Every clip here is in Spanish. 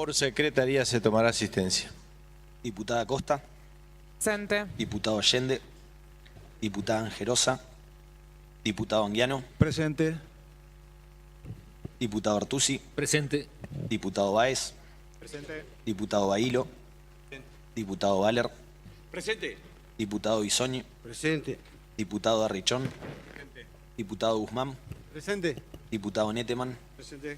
Por secretaría se tomará asistencia. Diputada Costa. Presente. Diputado Allende. Diputada Angerosa. Diputado Anguiano. Presente. Diputado Artusi. Presente. Diputado Báez. Presente. Diputado Bailo. Diputado Valer. Presente. Diputado Bisogni. Presente. Diputado Arrichón. Diputado Guzmán. Presente. Diputado Neteman. Presente.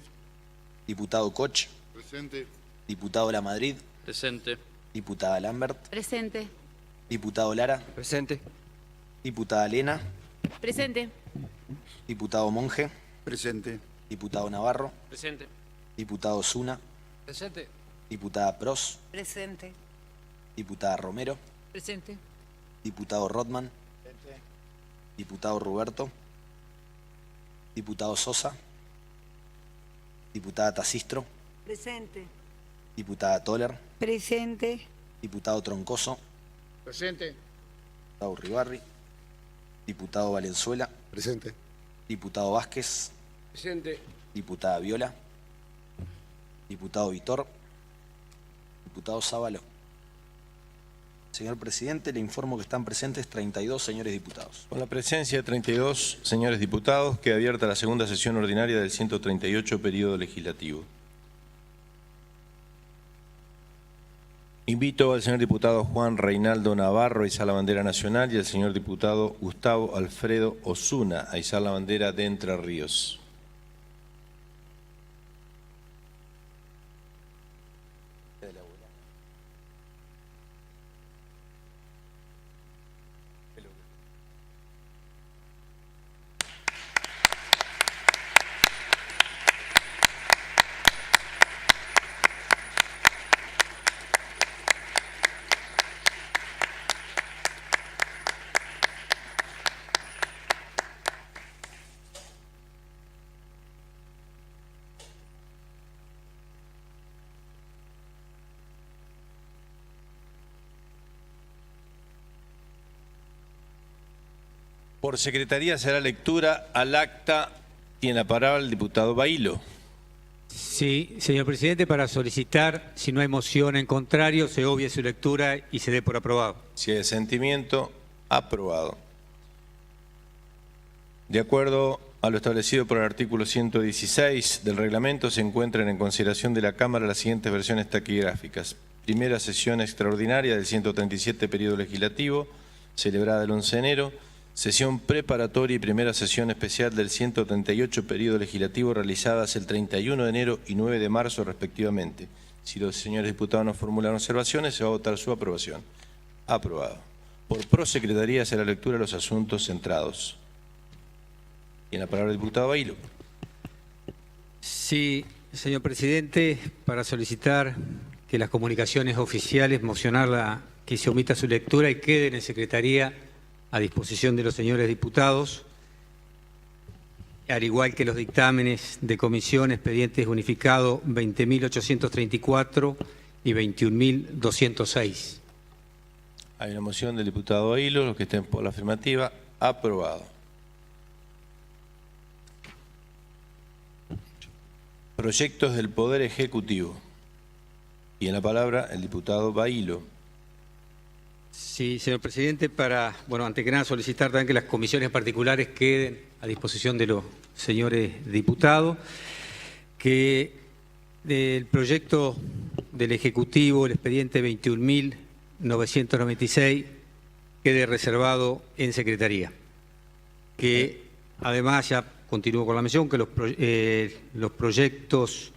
Diputado Koch. Presente. Diputado La Madrid. Presente. Diputada Lambert. Presente. Diputado Lara. Presente. Diputada Lena. Presente. Diputado Monge. Presente. Diputado Navarro. Presente. Diputado Zuna. Presente. Diputada Pros. Presente. Diputada Romero. Presente. Diputado Rodman. Diputado Roberto. Diputado Sosa. Diputada Tacistro. Presente. Diputada Toller. Presente. Diputado Troncoso. Presente. Diputado Ribarri. Diputado Valenzuela. Presente. Diputado Vázquez. Presente. Diputada Viola. Diputado Vitor. Diputado Sábalo. Señor presidente, le informo que están presentes 32 señores diputados. Con la presencia de 32 señores diputados, queda abierta la segunda sesión ordinaria del 138 periodo legislativo. Invito al señor diputado Juan Reinaldo Navarro a izar la bandera nacional y al señor diputado Gustavo Alfredo Osuna a izar la bandera de Entre Ríos. Por secretaría será lectura al acta. Tiene la palabra el diputado Bailo. Sí, señor presidente, para solicitar, si no hay moción en contrario, se obvie su lectura y se dé por aprobado. Si hay asentimiento, aprobado. De acuerdo a lo establecido por el artículo 116 del reglamento, se encuentran en consideración de la Cámara las siguientes versiones taquigráficas. Primera sesión extraordinaria del 137 periodo legislativo, celebrada el 11 de enero. Sesión preparatoria y primera sesión especial del 138 periodo legislativo realizadas el 31 de enero y 9 de marzo respectivamente. Si los señores diputados no formulan observaciones, se va a votar su aprobación. Aprobado. Por prosecretaría será lectura de los asuntos centrados. Tiene la palabra el diputado Bailo. Sí, señor presidente, para solicitar que las comunicaciones oficiales, mocionarla que se omita su lectura y queden en secretaría a disposición de los señores diputados, al igual que los dictámenes de comisión, expedientes unificados 20.834 y 21.206. Hay una moción del diputado Bailo. Los que estén por la afirmativa, aprobado. Proyectos del Poder Ejecutivo. Y en la palabra el diputado Bailo. Sí, señor presidente, para, bueno, antes que nada solicitar también que las comisiones particulares queden a disposición de los señores diputados, que del proyecto del Ejecutivo, el expediente 21.996, quede reservado en secretaría. Que además, ya continúo con la mención, que los proyectos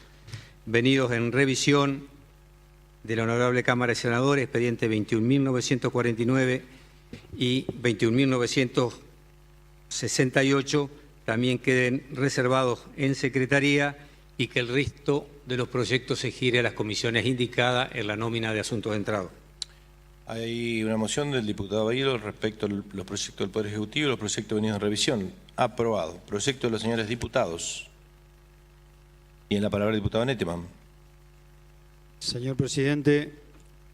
venidos en revisión de la Honorable Cámara de Senadores, expediente 21.949 y 21.968, también queden reservados en secretaría y que el resto de los proyectos se gire a las comisiones indicadas en la nómina de asuntos de entrada. Hay una moción del diputado Bailo respecto a los proyectos del Poder Ejecutivo y los proyectos venidos en revisión. Aprobado. Proyecto de los señores diputados. Y en la palabra el diputado Neteman. Señor presidente,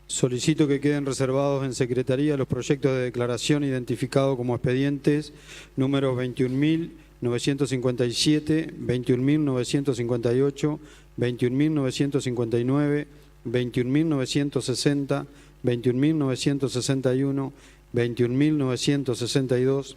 solicito que queden reservados en secretaría los proyectos de declaración identificados como expedientes números 21.957, 21.958 21.959, 21.960, 21.961, 21.962,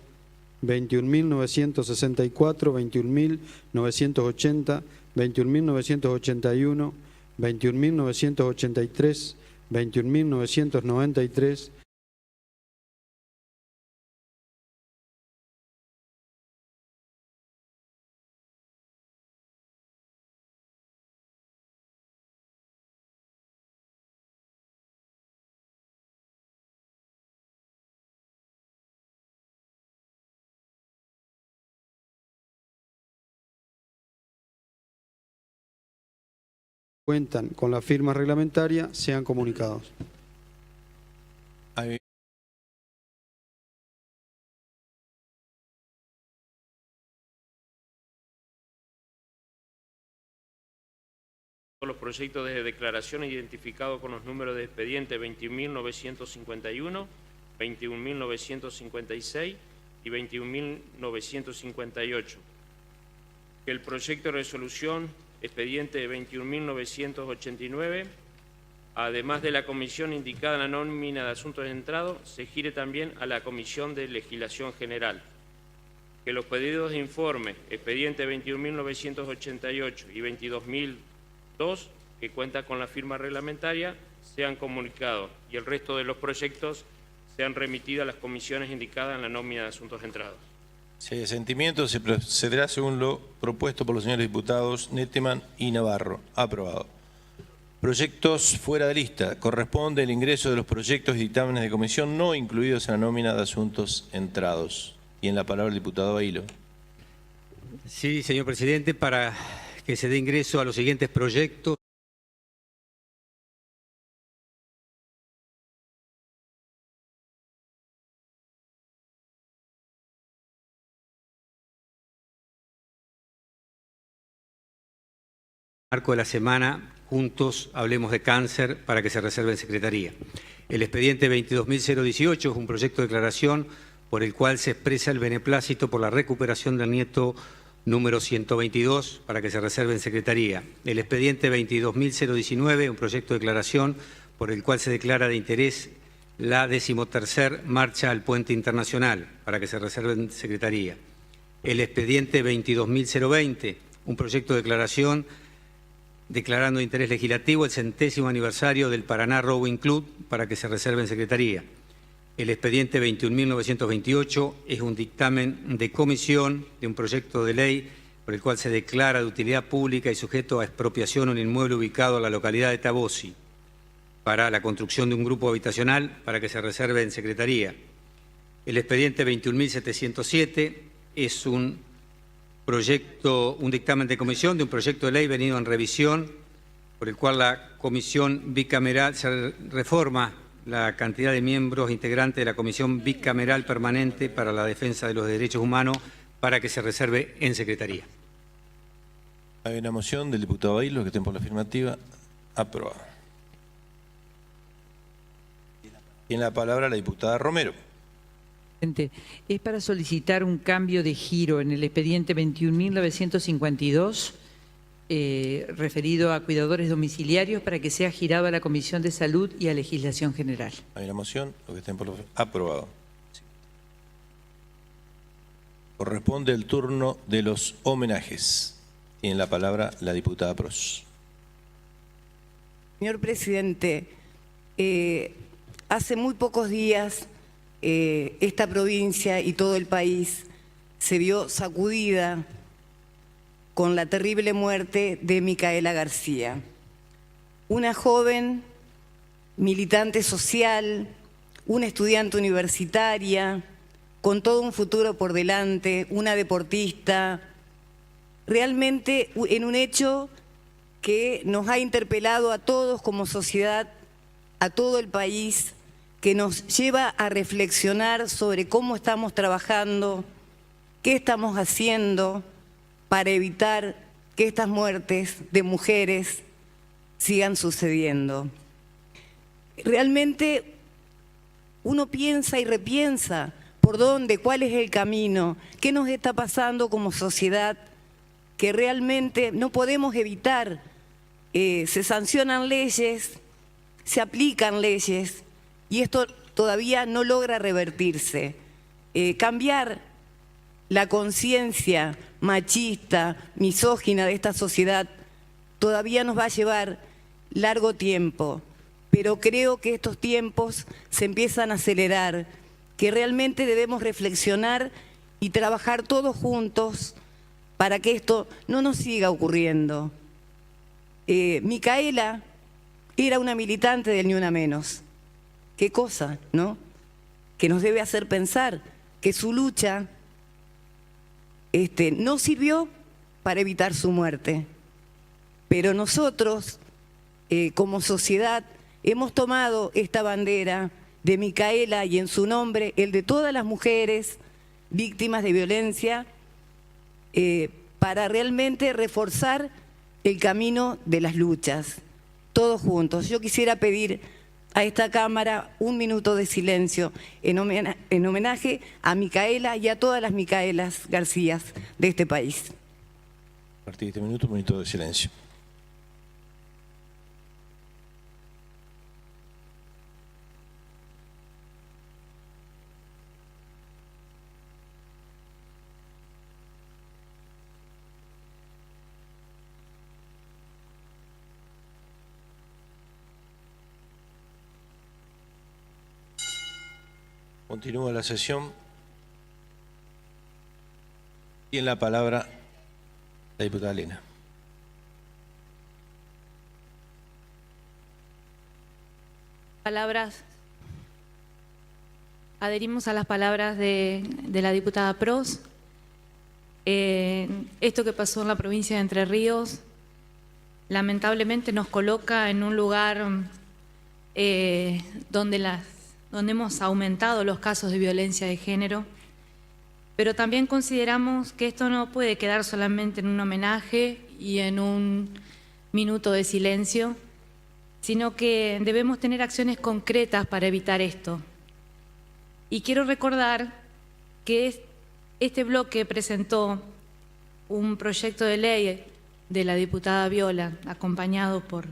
21.964, 21.980, 21.981, 21.983, 21.993, cuentan con la firma reglamentaria sean comunicados. Hay los proyectos de declaración identificados con los números de expediente 21.951, 21.956 y 21.958. Que el proyecto de resolución expediente 21.989, además de la comisión indicada en la nómina de asuntos entrados, se gire también a la Comisión de Legislación General. Que los pedidos de informe expediente 21.988 y 22.002, que cuenta con la firma reglamentaria, sean comunicados y el resto de los proyectos sean remitidos a las comisiones indicadas en la nómina de asuntos entrados. Si hay asentimiento, se procederá según lo propuesto por los señores diputados Nettemann y Navarro. Aprobado. Proyectos fuera de lista. Corresponde el ingreso de los proyectos y dictámenes de comisión no incluidos en la nómina de asuntos entrados. Tiene la palabra el diputado Bailo. Sí, señor presidente, para que se dé ingreso a los siguientes proyectos. En el marco de la semana, juntos hablemos de cáncer para que se reserve en secretaría. El expediente 22.018 es un proyecto de declaración por el cual se expresa el beneplácito por la recuperación del nieto número 122 para que se reserve en secretaría. El expediente 22.019, un proyecto de declaración por el cual se declara de interés la 13ª marcha al puente internacional para que se reserve en secretaría. El expediente 22.020, un proyecto de declaración declarando de interés legislativo el 100º aniversario del Paraná Rowing Club para que se reserve en secretaría. El expediente 21.928 es un dictamen de comisión de un proyecto de ley por el cual se declara de utilidad pública y sujeto a expropiación un inmueble ubicado en la localidad de Tabosi para la construcción de un grupo habitacional para que se reserve en secretaría. El expediente 21.707 es un dictamen de comisión de un proyecto de ley venido en revisión por el cual la comisión bicameral se reforma la cantidad de miembros integrantes de la Comisión Bicameral Permanente para la Defensa de los Derechos Humanos para que se reserve en secretaría. Hay una moción del diputado Bailo, que estén por la afirmativa. Aprobado. Tiene la palabra la diputada Romero. Es para solicitar un cambio de giro en el expediente 21.952 referido a cuidadores domiciliarios para que sea girado a la Comisión de Salud y a Legislación General. Hay una moción, los que estén por la aprobado. Corresponde el turno de los homenajes. Tiene la palabra la diputada Pros. Señor presidente, hace muy pocos días esta provincia y todo el país se vio sacudida con la terrible muerte de Micaela García, una joven militante social, una estudiante universitaria, con todo un futuro por delante, una deportista, realmente en un hecho que nos ha interpelado a todos como sociedad, a todo el país, que nos lleva a reflexionar sobre cómo estamos trabajando, qué estamos haciendo para evitar que estas muertes de mujeres sigan sucediendo. Realmente uno piensa y repiensa por dónde, cuál es el camino, qué nos está pasando como sociedad, que realmente no podemos evitar se sancionan leyes, se aplican leyes y esto todavía no logra revertirse. Cambiar la conciencia machista, misógina de esta sociedad todavía nos va a llevar largo tiempo, pero creo que estos tiempos se empiezan a acelerar, que realmente debemos reflexionar y trabajar todos juntos para que esto no nos siga ocurriendo. Micaela era una militante del Ni Una Menos. Qué cosa, ¿no? Que nos debe hacer pensar que su lucha no sirvió para evitar su muerte. Pero nosotros, como sociedad, hemos tomado esta bandera de Micaela y en su nombre el de todas las mujeres víctimas de violencia para realmente reforzar el camino de las luchas, todos juntos. Yo quisiera pedir a esta Cámara un minuto de silencio en homenaje a Micaela y a todas las Micaelas Garcías de este país. A partir de este minuto, un minuto de silencio. Continúa la sesión. Tiene la palabra la diputada Lena. Adherimos a las palabras de la diputada Pros. Esto que pasó en la provincia de Entre Ríos lamentablemente nos coloca en un lugar donde hemos aumentado los casos de violencia de género, pero también consideramos que esto no puede quedar solamente en un homenaje y en un minuto de silencio, sino que debemos tener acciones concretas para evitar esto. Y quiero recordar que este bloque presentó un proyecto de ley de la diputada Viola, acompañado por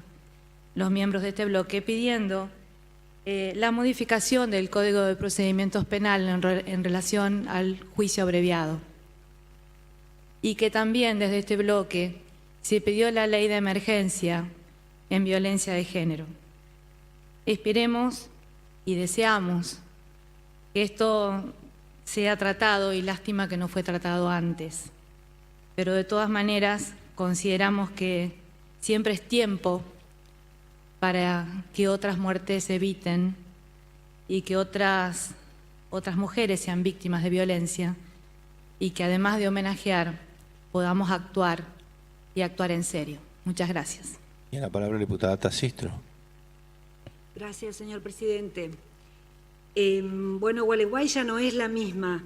los miembros de este bloque, pidiendo la modificación del Código de Procedimientos Penales en relación al juicio abreviado. Y que también desde este bloque se pidió la ley de emergencia en violencia de género. Esperemos y deseamos que esto sea tratado, y lástima que no fue tratado antes. Pero de todas maneras consideramos que siempre es tiempo para que otras muertes se eviten y que otras mujeres sean víctimas de violencia, y que además de homenajear podamos actuar y actuar en serio. Muchas gracias. Y la palabra la diputada Tacistro. Gracias, señor presidente. Bueno, Gualeguay ya no es la misma.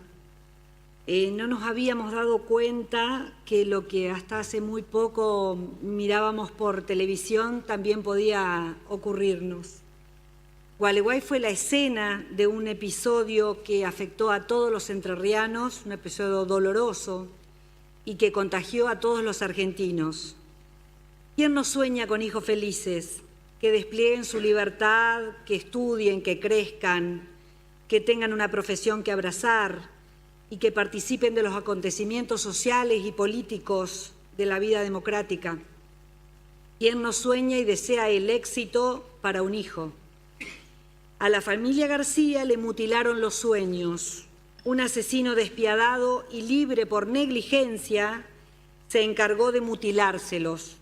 No nos habíamos dado cuenta que lo que hasta hace muy poco mirábamos por televisión también podía ocurrirnos. Gualeguay fue la escena de un episodio que afectó a todos los entrerrianos, un episodio doloroso y que contagió a todos los argentinos. ¿Quién no sueña con hijos felices, que desplieguen su libertad, que estudien, que crezcan, que tengan una profesión que abrazar y que participen de los acontecimientos sociales y políticos de la vida democrática? ¿Quién no sueña y desea el éxito para un hijo? A la familia García le mutilaron los sueños. Un asesino despiadado y libre por negligencia se encargó de mutilárselos.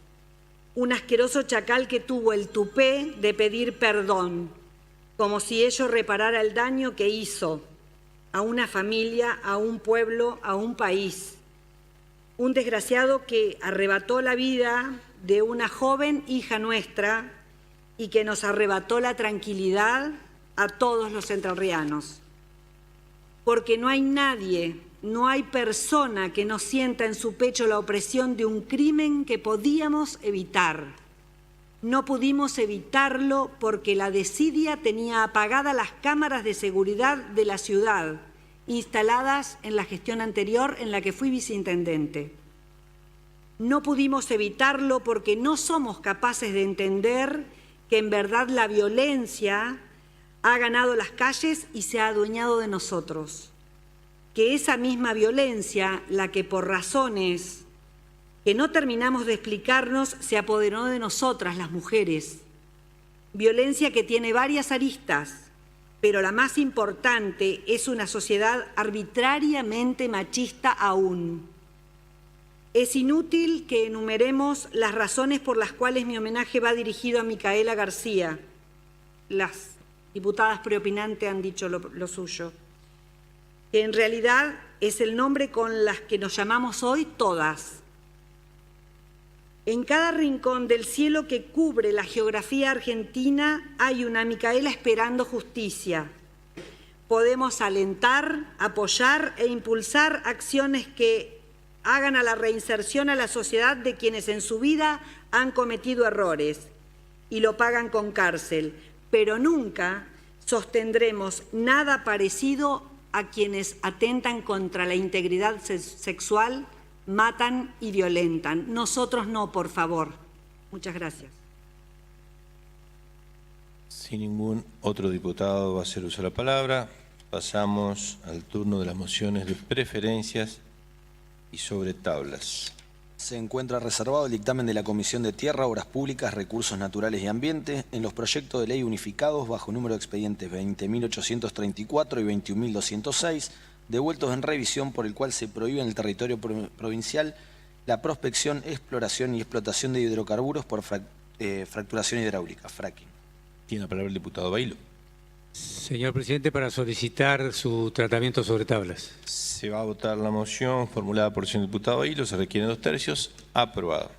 Un asqueroso chacal que tuvo el tupé de pedir perdón, como si ello reparara el daño que hizo a una familia, a un pueblo, a un país. Un desgraciado que arrebató la vida de una joven hija nuestra y que nos arrebató la tranquilidad a todos los entrerrianos. Porque no hay nadie, no hay persona que no sienta en su pecho la opresión de un crimen que podíamos evitar. No pudimos evitarlo porque la desidia tenía apagadas las cámaras de seguridad de la ciudad, instaladas en la gestión anterior en la que fui viceintendente. No pudimos evitarlo porque no somos capaces de entender que en verdad la violencia ha ganado las calles y se ha adueñado de nosotros. Que esa misma violencia, la que por razones que no terminamos de explicarnos, se apoderó de nosotras, las mujeres. Violencia que tiene varias aristas, pero la más importante es una sociedad arbitrariamente machista aún. Es inútil que enumeremos las razones por las cuales mi homenaje va dirigido a Micaela García. Las diputadas preopinantes han dicho lo suyo. Que en realidad es el nombre con las que nos llamamos hoy todas. En cada rincón del cielo que cubre la geografía argentina hay una Micaela esperando justicia. Podemos alentar, apoyar e impulsar acciones que hagan a la reinserción a la sociedad de quienes en su vida han cometido errores y lo pagan con cárcel, pero nunca sostendremos nada parecido a quienes atentan contra la integridad sexual, matan y violentan. Nosotros no, por favor. Muchas gracias. Si ningún otro diputado va a hacer uso de la palabra, pasamos al turno de las mociones de preferencias y sobre tablas. Se encuentra reservado el dictamen de la Comisión de Tierra, Obras Públicas, Recursos Naturales y Ambiente en los proyectos de ley unificados bajo número de expedientes 20.834 y 21.206, devueltos en revisión, por el cual se prohíbe en el territorio provincial la prospección, exploración y explotación de hidrocarburos por fracturación hidráulica, fracking. Tiene la palabra el diputado Bailo. Señor presidente, para solicitar su tratamiento sobre tablas. Se va a votar la moción formulada por el señor diputado Bailo. Se requieren 2/3. Aprobado.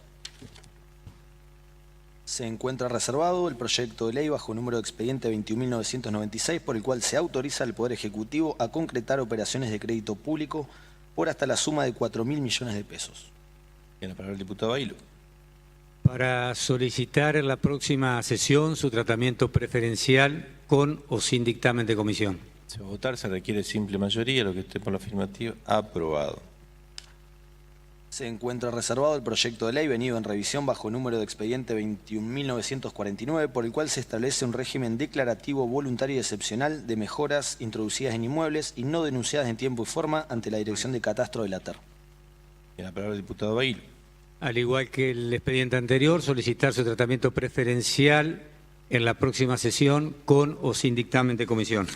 Se encuentra reservado el proyecto de ley bajo número de expediente 21.996, por el cual se autoriza al Poder Ejecutivo a concretar operaciones de crédito público por hasta la suma de 4.000 millones de pesos. Tiene la palabra el diputado Bailo. Para solicitar en la próxima sesión su tratamiento preferencial con o sin dictamen de comisión. Se va a votar, se requiere simple mayoría, lo que esté por la afirmativa, aprobado. Se encuentra reservado el proyecto de ley venido en revisión bajo número de expediente 21.949, por el cual se establece un régimen declarativo voluntario y excepcional de mejoras introducidas en inmuebles y no denunciadas en tiempo y forma ante la Dirección de Catastro de la TER. Tiene la palabra el diputado Bailo. Al igual que el expediente anterior, solicitar su tratamiento preferencial en la próxima sesión con o sin dictamen de comisión.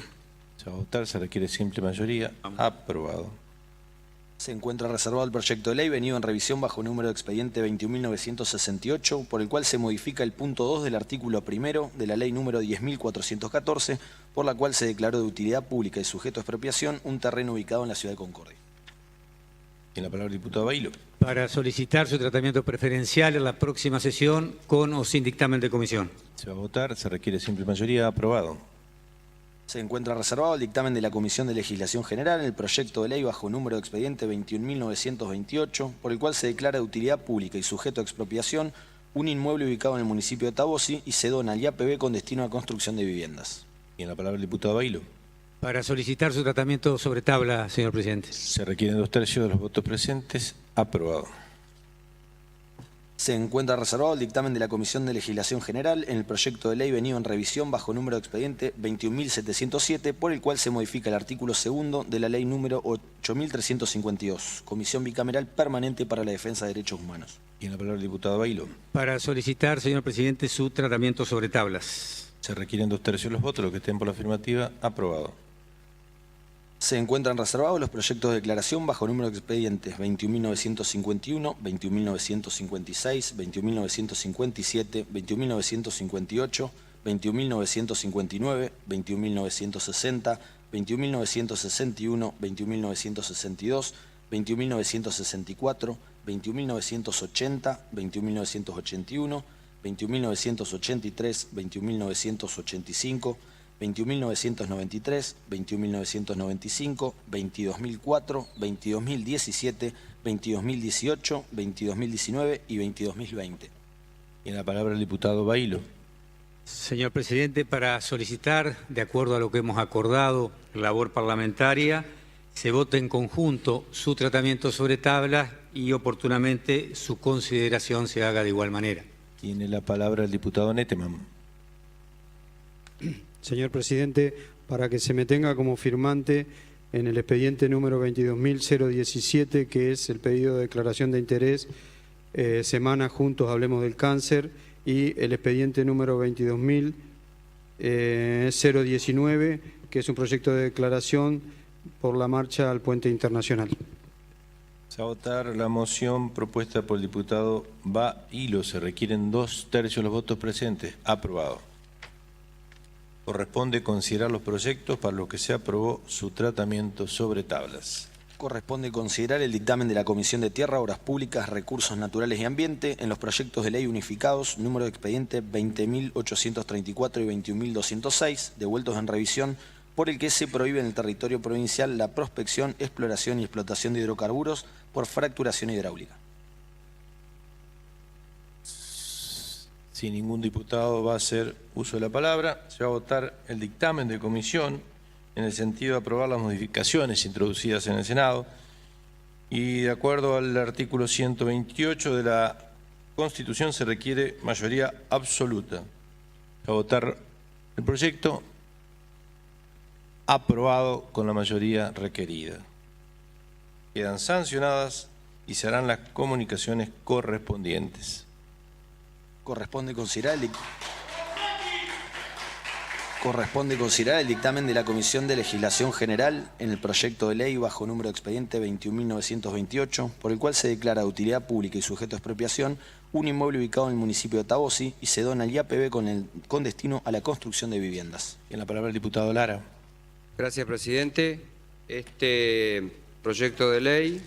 Se va a votar, se requiere simple mayoría, aprobado. Se encuentra reservado el proyecto de ley venido en revisión bajo número de expediente 21.968, por el cual se modifica el punto 2 del artículo 1 de la ley número 10.414, por la cual se declaró de utilidad pública y sujeto a expropiación un terreno ubicado en la ciudad de Concordia. Tiene la palabra el diputado Bailo. Para solicitar su tratamiento preferencial en la próxima sesión con o sin dictamen de comisión. Se va a votar, se requiere simple mayoría, aprobado. Se encuentra reservado el dictamen de la Comisión de Legislación General en el proyecto de ley bajo número de expediente 21.928, por el cual se declara de utilidad pública y sujeto a expropiación un inmueble ubicado en el municipio de Tabosi y se dona al IAPB con destino a construcción de viviendas. Tiene la palabra el diputado Bailo. Para solicitar su tratamiento sobre tabla, señor presidente. Se requieren 2/3 de los votos presentes, aprobado. Se encuentra reservado el dictamen de la Comisión de Legislación General en el proyecto de ley venido en revisión bajo número de expediente 21.707, por el cual se modifica el artículo 2 de la ley número 8.352, Comisión Bicameral Permanente para la Defensa de Derechos Humanos. Tiene la palabra el diputado Bailo. Para solicitar, señor presidente, su tratamiento sobre tablas. Se requieren 2/3 de los votos, los que estén por la afirmativa, aprobado. Se encuentran reservados los proyectos de declaración bajo número de expedientes 21.951, 21.956, 21.957, 21.958, 21.959, 21.960, 21.961, 21.962, 21.964, 21.980, 21.981, 21.983, 21.985, 21.993, 21.995, 22.004, 22.017, 22.018, 22.019 y 22.020. Tiene la palabra el diputado Bailo. Señor presidente, para solicitar, de acuerdo a lo que hemos acordado, labor parlamentaria, se vote en conjunto su tratamiento sobre tablas y oportunamente su consideración se haga de igual manera. Tiene la palabra el diputado Nettemann. Señor presidente, para que se me tenga como firmante en el expediente número 22.017, que es el pedido de declaración de interés, Semana Juntos Hablemos del Cáncer, y el expediente número 22.019, que es un proyecto de declaración por la marcha al Puente Internacional. Se va a votar la moción propuesta por el diputado Bahilo. Se requieren 2/3 de los votos presentes. Aprobado. Corresponde considerar los proyectos para los que se aprobó su tratamiento sobre tablas. Corresponde considerar el dictamen de la Comisión de Tierra, Obras Públicas, Recursos Naturales y Ambiente en los proyectos de ley unificados, número de expediente 20.834 y 21.206, devueltos en revisión, por el que se prohíbe en el territorio provincial la prospección, exploración y explotación de hidrocarburos por fracturación hidráulica. Si ningún diputado va a hacer uso de la palabra, se va a votar el dictamen de comisión en el sentido de aprobar las modificaciones introducidas en el Senado y de acuerdo al artículo 128 de la Constitución se requiere mayoría absoluta. Se va a votar el proyecto aprobado con la mayoría requerida. Quedan sancionadas y se harán las comunicaciones correspondientes. Corresponde considerar el dictamen de la Comisión de Legislación General en el proyecto de ley bajo número de expediente 21.928, por el cual se declara de utilidad pública y sujeto a expropiación un inmueble ubicado en el municipio de Tabosi y se dona al IAPB con destino a la construcción de viviendas. En la palabra el diputado Lara. Gracias, presidente. Este proyecto de ley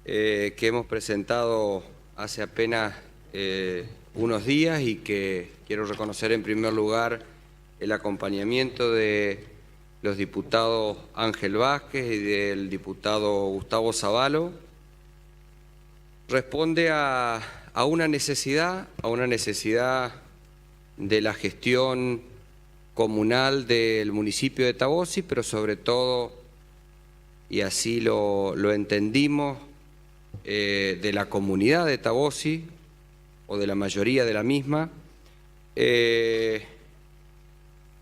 que hemos presentado hace apenas unos días y que quiero reconocer en primer lugar el acompañamiento de los diputados Ángel Vázquez y del diputado Gustavo Zabalo, responde a una necesidad de la gestión comunal del municipio de Tabosi, pero sobre todo, y así lo entendimos, de la comunidad de Tabosi, o de la mayoría de la misma,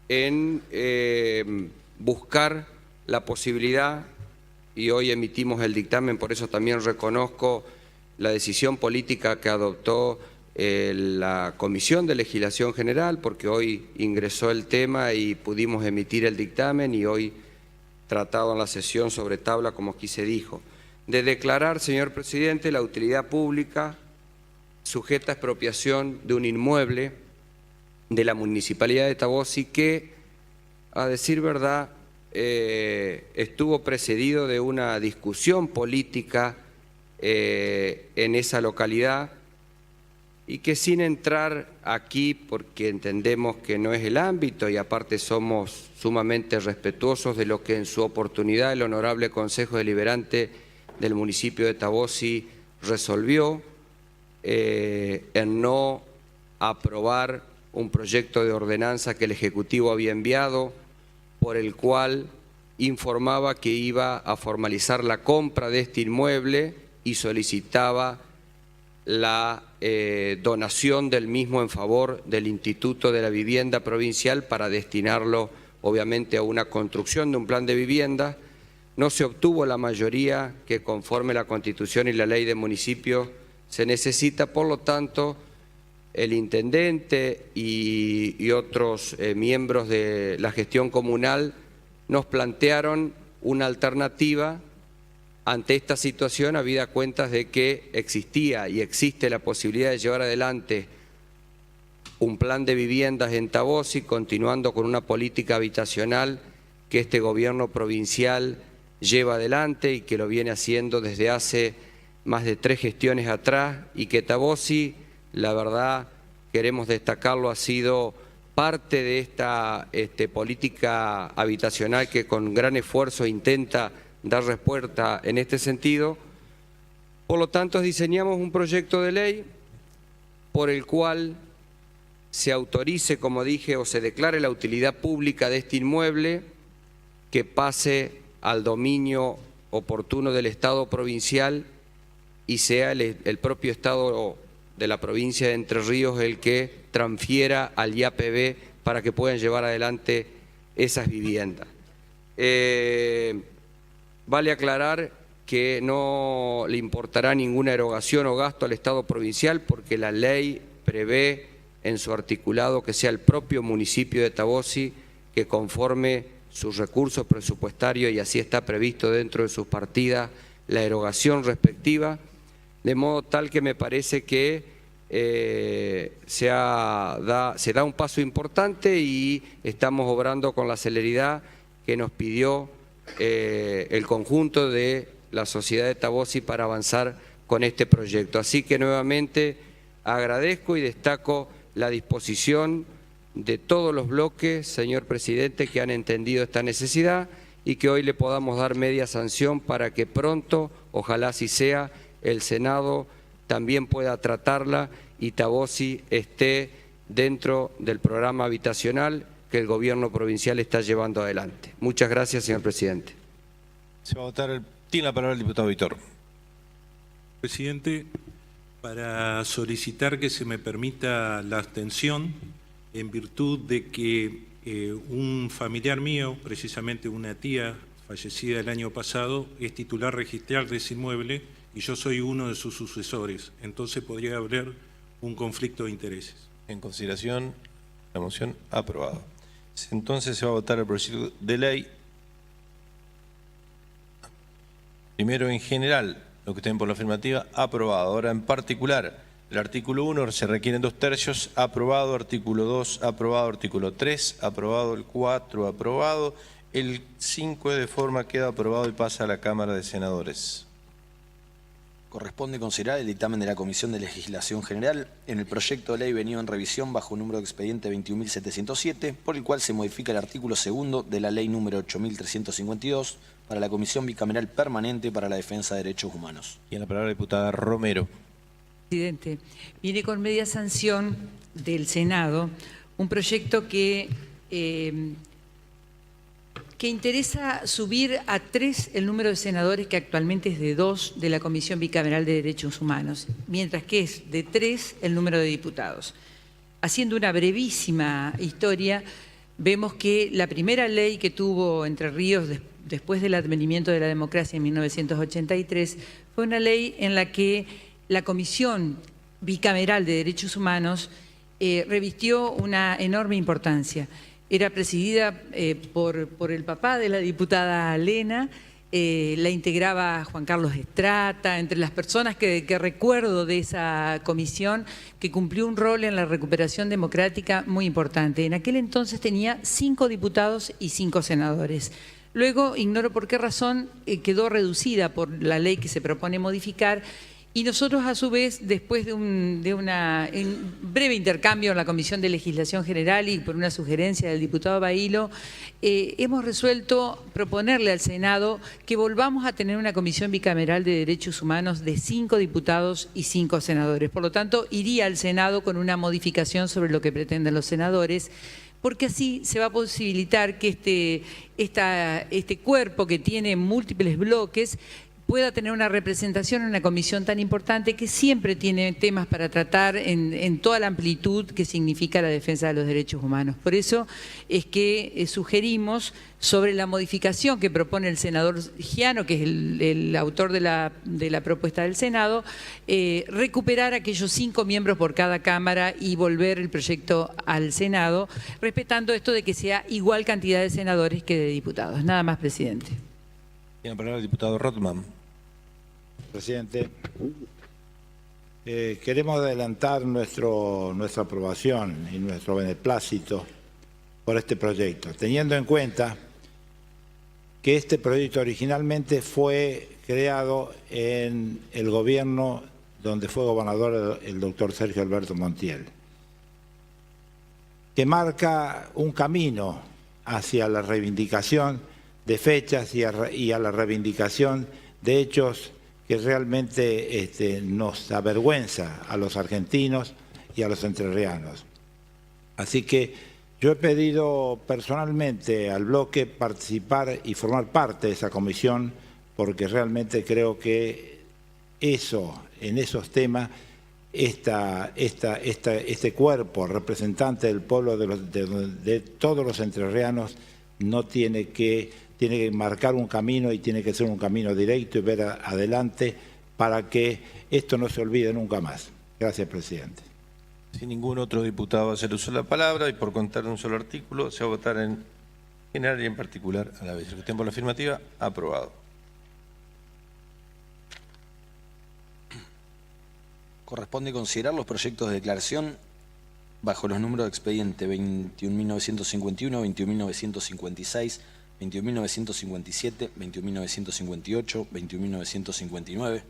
en buscar la posibilidad, y hoy emitimos el dictamen, por eso también reconozco la decisión política que adoptó la Comisión de Legislación General, porque hoy ingresó el tema y pudimos emitir el dictamen y hoy tratado en la sesión sobre tabla, como aquí se dijo, de declarar, señor presidente, la utilidad pública sujeta a expropiación de un inmueble de la Municipalidad de Tabosi que, a decir verdad, estuvo precedido de una discusión política en esa localidad y que sin entrar aquí, porque entendemos que no es el ámbito y aparte somos sumamente respetuosos de lo que en su oportunidad el Honorable Consejo Deliberante del municipio de Tabosi resolvió, en no aprobar un proyecto de ordenanza que el Ejecutivo había enviado, por el cual informaba que iba a formalizar la compra de este inmueble y solicitaba la donación del mismo en favor del Instituto de la Vivienda Provincial para destinarlo, obviamente, a una construcción de un plan de vivienda. No se obtuvo la mayoría que, conforme la Constitución y la Ley de Municipios, se necesita. Por lo tanto, el intendente y otros miembros de la gestión comunal nos plantearon una alternativa ante esta situación, habida cuenta de que existía y existe la posibilidad de llevar adelante un plan de viviendas en Tabosi, continuando con una política habitacional que este gobierno provincial lleva adelante y que lo viene haciendo desde hace más de 3 gestiones atrás, y que Tabosi, la verdad, queremos destacarlo, ha sido parte de esta política habitacional que con gran esfuerzo intenta dar respuesta en este sentido. Por lo tanto, diseñamos un proyecto de ley por el cual se autorice, como dije, o se declare la utilidad pública de este inmueble, que pase al dominio oportuno del Estado provincial y sea el propio Estado de la provincia de Entre Ríos el que transfiera al IAPB para que puedan llevar adelante esas viviendas. Vale aclarar que no le importará ninguna erogación o gasto al Estado provincial porque la ley prevé en su articulado que sea el propio municipio de Tabosi que conforme sus recursos presupuestarios, y así está previsto dentro de sus partidas, la erogación respectiva, de modo tal que me parece que se da un paso importante y estamos obrando con la celeridad que nos pidió el conjunto de la sociedad de Tabosi para avanzar con este proyecto. Así que nuevamente agradezco y destaco la disposición de todos los bloques, señor presidente, que han entendido esta necesidad y que hoy le podamos dar media sanción para que pronto, ojalá así sea, el Senado también pueda tratarla y Tabosi esté dentro del programa habitacional que el gobierno provincial está llevando adelante. Muchas gracias, señor presidente. Se va a votar. Tiene la palabra el diputado Vitor. Presidente, para solicitar que se me permita la abstención en virtud de que un familiar mío, precisamente una tía fallecida el año pasado, es titular registral de ese inmueble y yo soy uno de sus sucesores. Entonces podría haber un conflicto de intereses. En consideración, la moción aprobada. Entonces se va a votar el proyecto de ley. Primero en general, los que estén por la afirmativa, aprobado. Ahora en particular, el artículo 1 se requieren 2/3, aprobado. Artículo 2, aprobado. Artículo 3, aprobado. El 4, aprobado. El 5 de forma queda aprobado y pasa a la Cámara de Senadores. Corresponde considerar el dictamen de la Comisión de Legislación General en el proyecto de ley venido en revisión bajo número de expediente 21.707, por el cual se modifica el artículo 2 de la ley número 8.352 para la Comisión Bicameral Permanente para la Defensa de Derechos Humanos. Y en la palabra la diputada Romero. Presidente, viene con media sanción del Senado un proyecto que interesa subir a 3 el número de senadores, que actualmente es de 2 de la Comisión Bicameral de Derechos Humanos, mientras que es de 3 el número de diputados. Haciendo una brevísima historia, vemos que la primera ley que tuvo Entre Ríos después del advenimiento de la democracia en 1983 fue una ley en la que la Comisión Bicameral de Derechos Humanos revistió una enorme importancia. Era presidida por el papá de la diputada Lena, la integraba Juan Carlos Estrata, entre las personas que recuerdo de esa comisión, que cumplió un rol en la recuperación democrática muy importante. En aquel entonces tenía 5 diputados y 5 senadores. Luego, ignoro por qué razón, quedó reducida por la ley que se propone modificar. Y nosotros, a su vez, después de un breve intercambio en la Comisión de Legislación General y por una sugerencia del diputado Bailo, hemos resuelto proponerle al Senado que volvamos a tener una Comisión Bicameral de Derechos Humanos de 5 diputados y 5 senadores. Por lo tanto, iría al Senado con una modificación sobre lo que pretenden los senadores, porque así se va a posibilitar que este cuerpo que tiene múltiples bloques pueda tener una representación en una comisión tan importante que siempre tiene temas para tratar en toda la amplitud que significa la defensa de los derechos humanos. Por eso es que sugerimos sobre la modificación que propone el senador Giano, que es el autor de la propuesta del Senado, recuperar aquellos 5 miembros por cada Cámara y volver el proyecto al Senado, respetando esto de que sea igual cantidad de senadores que de diputados. Nada más, presidente. Tiene la palabra el diputado Rothman. Presidente, queremos adelantar nuestra aprobación y nuestro beneplácito por este proyecto, teniendo en cuenta que este proyecto originalmente fue creado en el gobierno donde fue gobernador el doctor Sergio Alberto Montiel, que marca un camino hacia la reivindicación de fechas y a la reivindicación de hechos que realmente nos avergüenza a los argentinos y a los entrerrianos. Así que yo he pedido personalmente al bloque participar y formar parte de esa comisión porque realmente creo que en esos temas, este cuerpo representante del pueblo de todos los entrerrianos no tiene que marcar un camino y tiene que ser un camino directo y ver adelante para que esto no se olvide nunca más. Gracias, presidente. Si ningún otro diputado va a hacer uso de la palabra y por contar un solo artículo, se va a votar en general y en particular a la vez. El que esté por la afirmativa, aprobado. Corresponde considerar los proyectos de declaración bajo los números de expediente 21.951, 21.956, 21.957, 21.958, 21.959,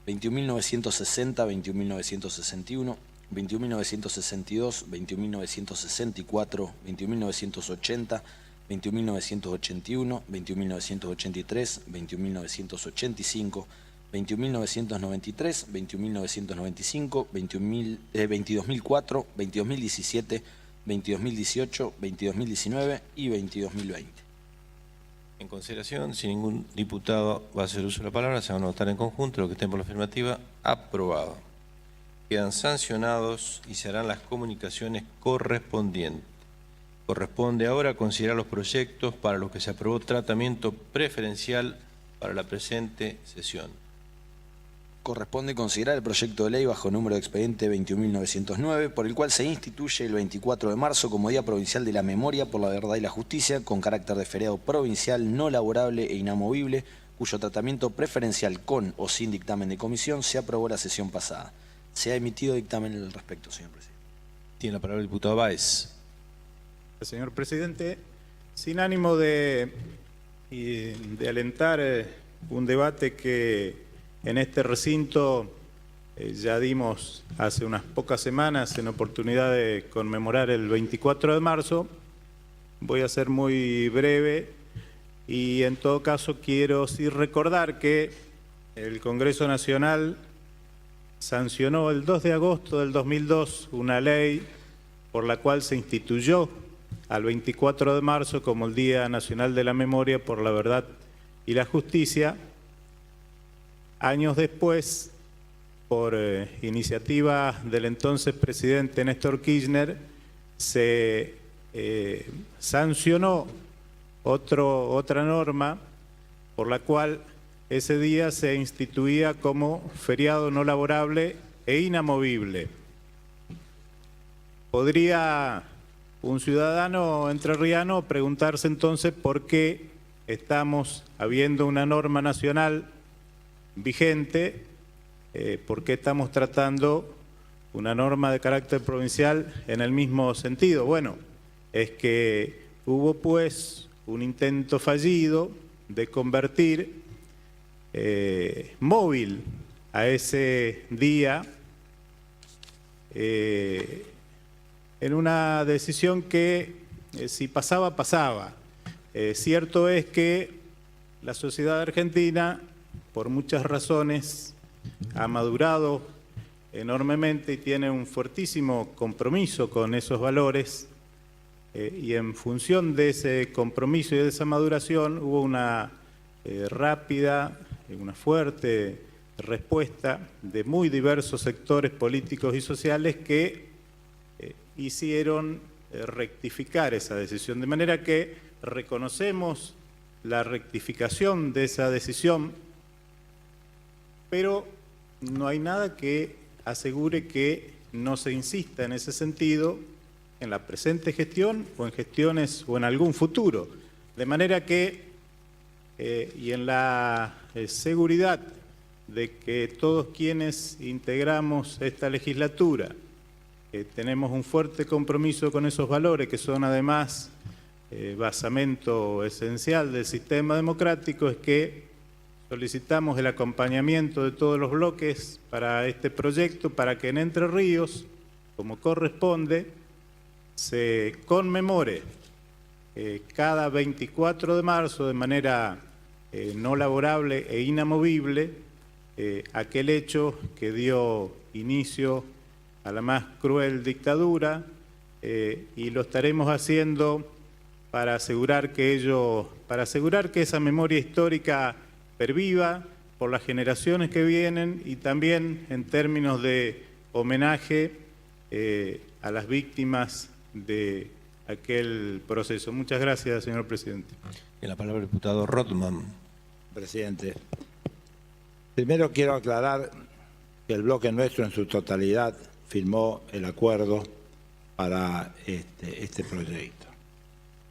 21.960, 21.961, 21.962, 21.964, 21.980, 21.981, 21.983, 21.985, 21.993, 21.995, 22.004, 22.017, 22.018, 22.019 y 22.020. En consideración, si ningún diputado va a hacer uso de la palabra, se van a votar en conjunto. Los que estén por la afirmativa, aprobado. Quedan sancionados y se harán las comunicaciones correspondientes. Corresponde ahora considerar los proyectos para los que se aprobó tratamiento preferencial para la presente sesión. Corresponde considerar el proyecto de ley bajo número de expediente 21.909, por el cual se instituye el 24 de marzo como Día Provincial de la Memoria por la Verdad y la Justicia, con carácter de feriado provincial no laborable e inamovible, cuyo tratamiento preferencial con o sin dictamen de comisión se aprobó la sesión pasada. Se ha emitido dictamen al respecto, señor presidente. Tiene la palabra el diputado Báez. Señor presidente, sin ánimo de alentar un debate que en este recinto ya dimos hace unas pocas semanas en oportunidad de conmemorar el 24 de marzo, voy a ser muy breve y en todo caso quiero sí recordar que el Congreso Nacional sancionó el 2 de agosto del 2002 una ley por la cual se instituyó al 24 de marzo como el Día Nacional de la Memoria por la Verdad y la Justicia. Años después, por iniciativa del entonces presidente Néstor Kirchner, se sancionó otra norma por la cual ese día se instituía como feriado no laborable e inamovible. Podría un ciudadano entrerriano preguntarse entonces por qué estamos habiendo una norma nacional vigente, por qué estamos tratando una norma de carácter provincial en el mismo sentido. Bueno, es que hubo pues un intento fallido de convertir móvil a ese día en una decisión que si pasaba, pasaba. Cierto es que la sociedad argentina, por muchas razones, ha madurado enormemente y tiene un fuertísimo compromiso con esos valores y en función de ese compromiso y de esa maduración hubo una rápida, una fuerte respuesta de muy diversos sectores políticos y sociales que hicieron rectificar esa decisión. De manera que reconocemos la rectificación de esa decisión, pero no hay nada que asegure que no se insista en ese sentido en la presente gestión o en gestiones o en algún futuro. De manera que, y en la seguridad de que todos quienes integramos esta legislatura tenemos un fuerte compromiso con esos valores que son además basamento esencial del sistema democrático, es que solicitamos el acompañamiento de todos los bloques para este proyecto, para que en Entre Ríos, como corresponde, se conmemore cada 24 de marzo de manera no laborable e inamovible aquel hecho que dio inicio a la más cruel dictadura y lo estaremos haciendo para asegurar que esa memoria histórica perviva, por las generaciones que vienen y también en términos de homenaje a las víctimas de aquel proceso. Muchas gracias, señor presidente. En la palabra el diputado Rothman. Presidente, primero quiero aclarar que el bloque nuestro en su totalidad firmó el acuerdo para este proyecto.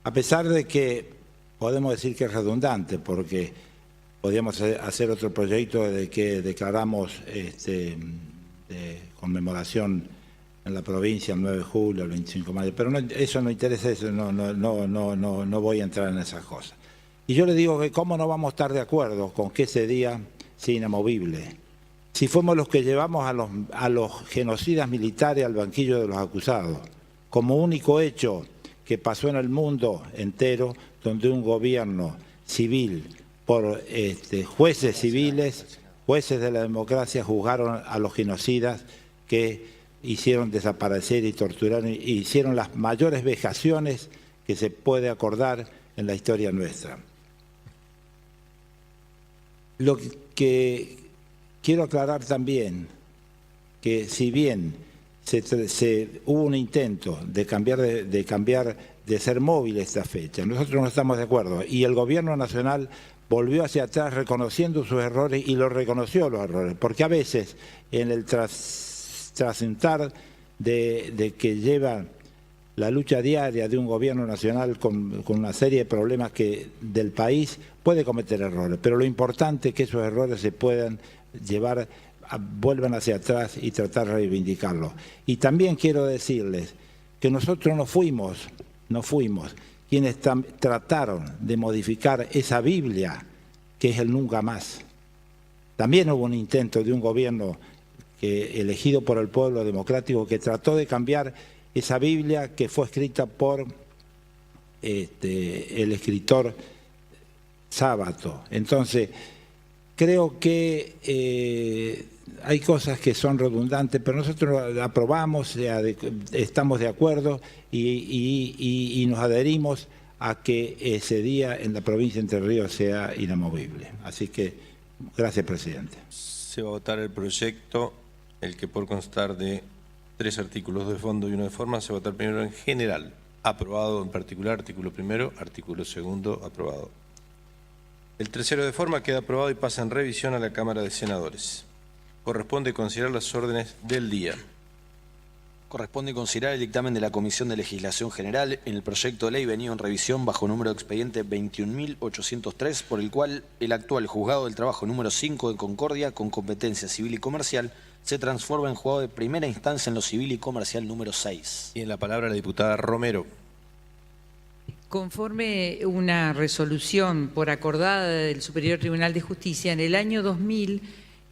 A pesar de que podemos decir que es redundante, porque podríamos hacer otro proyecto de que declaramos de conmemoración en la provincia el 9 de julio, el 25 de mayo, pero eso no interesa, eso no voy a entrar en esas cosas. Y yo le digo que cómo no vamos a estar de acuerdo con que ese día sea inamovible. Si fuimos los que llevamos a los genocidas militares al banquillo de los acusados, como único hecho que pasó en el mundo entero, donde un gobierno civil, por jueces civiles, jueces de la democracia, juzgaron a los genocidas que hicieron desaparecer y torturar y hicieron las mayores vejaciones que se puede acordar en la historia nuestra. Lo que quiero aclarar también, que si bien hubo un intento de cambiar, de ser móvil esta fecha, nosotros no estamos de acuerdo, y el gobierno nacional volvió hacia atrás reconociendo sus errores y lo reconoció los errores, porque a veces en el trasuntar de que lleva la lucha diaria de un gobierno nacional con una serie de problemas del país puede cometer errores, pero lo importante es que esos errores se puedan llevar, vuelvan hacia atrás y tratar de reivindicarlos. Y también quiero decirles que nosotros no fuimos quienes trataron de modificar esa Biblia que es el nunca más. También hubo un intento de un gobierno elegido por el pueblo democrático que trató de cambiar esa Biblia que fue escrita por el escritor Sábato. Entonces, creo que hay cosas que son redundantes, pero nosotros aprobamos, estamos de acuerdo y nos adherimos a que ese día en la provincia de Entre Ríos sea inamovible. Así que, gracias, presidente. Se va a votar el proyecto, el que por constar de 3 artículos de fondo y 1 de forma, se va a votar primero en general. Aprobado en particular, artículo primero, artículo segundo, aprobado. El tercero de forma queda aprobado y pasa en revisión a la Cámara de Senadores. Corresponde considerar las órdenes del día. Corresponde considerar el dictamen de la Comisión de Legislación General en el proyecto de ley venido en revisión bajo número de expediente 21.803, por el cual el actual Juzgado del Trabajo número 5 de Concordia, con competencia civil y comercial, se transforma en juzgado de primera instancia en lo civil y comercial número 6. Y en la palabra la diputada Romero. Conforme una resolución por acordada del Superior Tribunal de Justicia, en el año 2000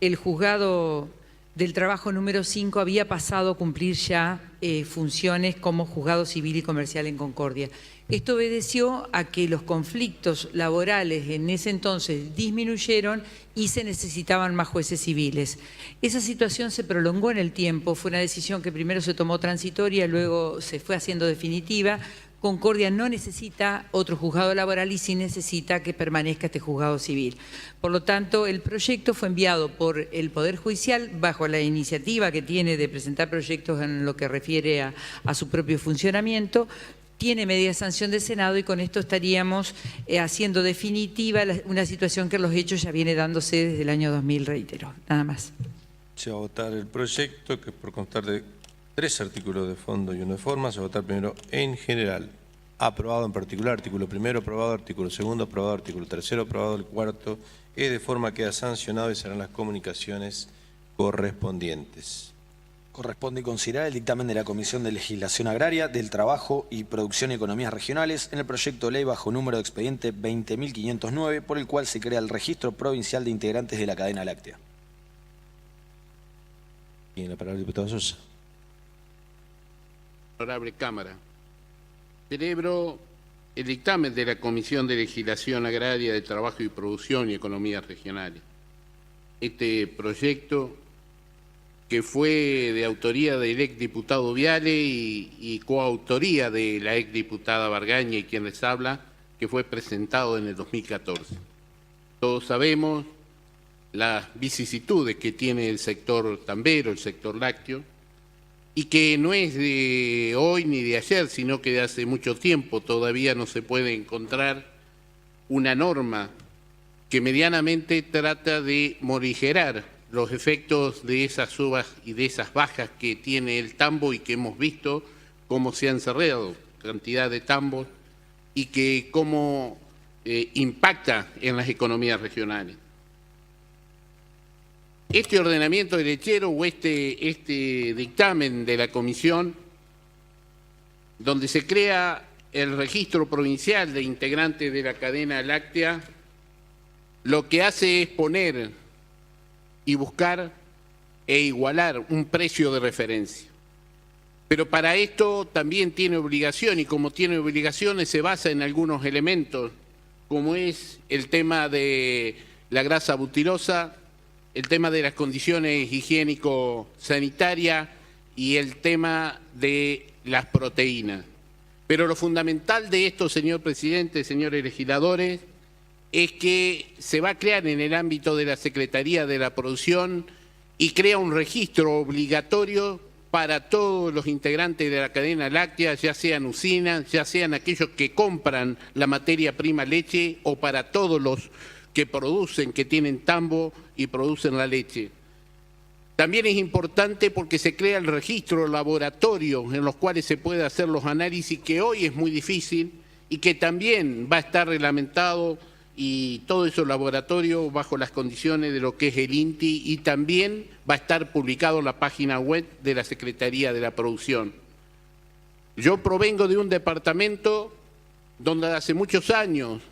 el Juzgado del Trabajo número 5 había pasado a cumplir ya funciones como juzgado civil y comercial en Concordia. Esto obedeció a que los conflictos laborales en ese entonces disminuyeron y se necesitaban más jueces civiles. Esa situación se prolongó en el tiempo, fue una decisión que primero se tomó transitoria, luego se fue haciendo definitiva. Concordia no necesita otro juzgado laboral y sí necesita que permanezca este juzgado civil. Por lo tanto, el proyecto fue enviado por el Poder Judicial bajo la iniciativa que tiene de presentar proyectos en lo que refiere a su propio funcionamiento. Tiene media sanción del Senado y con esto estaríamos haciendo definitiva una situación que en los hechos ya viene dándose desde el año 2000, reitero. Nada más. Se va a votar el proyecto, que por constar de 3 artículos de fondo y 1 de forma, se va a votar primero en general. Aprobado en particular, artículo primero, aprobado, artículo segundo, aprobado, artículo tercero, aprobado el cuarto, de forma queda sancionado y serán las comunicaciones correspondientes. Corresponde considerar el dictamen de la Comisión de Legislación Agraria, del Trabajo y Producción y Economías Regionales en el proyecto de ley bajo número de expediente 20.509, por el cual se crea el Registro Provincial de Integrantes de la Cadena Láctea. Y en la palabra el diputado Sosa. Honorable Cámara, celebro el dictamen de la Comisión de Legislación Agraria, de Trabajo y Producción y Economías Regionales. Este proyecto, que fue de autoría del exdiputado Viale y coautoría de la exdiputada Bargaña y quien les habla, que fue presentado en el 2014. Todos sabemos las vicisitudes que tiene el sector tambero, el sector lácteo, y que no es de hoy ni de ayer, sino que de hace mucho tiempo todavía no se puede encontrar una norma que medianamente trata de morigerar los efectos de esas subas y de esas bajas que tiene el tambo y que hemos visto cómo se han cerrado cantidad de tambos y que cómo impacta en las economías regionales. Este ordenamiento de lechero o este dictamen de la Comisión, donde se crea el registro provincial de integrantes de la cadena láctea, lo que hace es poner y buscar e igualar un precio de referencia. Pero para esto también tiene obligación, y como tiene obligaciones se basa en algunos elementos, como es el tema de la grasa butirosa, el tema de las condiciones higiénico-sanitarias y el tema de las proteínas. Pero lo fundamental de esto, señor presidente, señores legisladores, es que se va a crear en el ámbito de la Secretaría de la Producción y crea un registro obligatorio para todos los integrantes de la cadena láctea, ya sean usinas, ya sean aquellos que compran la materia prima leche o para todos los que producen, que tienen tambo y producen la leche. También es importante porque se crea el registro laboratorio en los cuales se puede hacer los análisis, que hoy es muy difícil y que también va a estar reglamentado y todo esos laboratorios bajo las condiciones de lo que es el INTI, y también va a estar publicado en la página web de la Secretaría de la Producción. Yo provengo de un departamento donde hace muchos años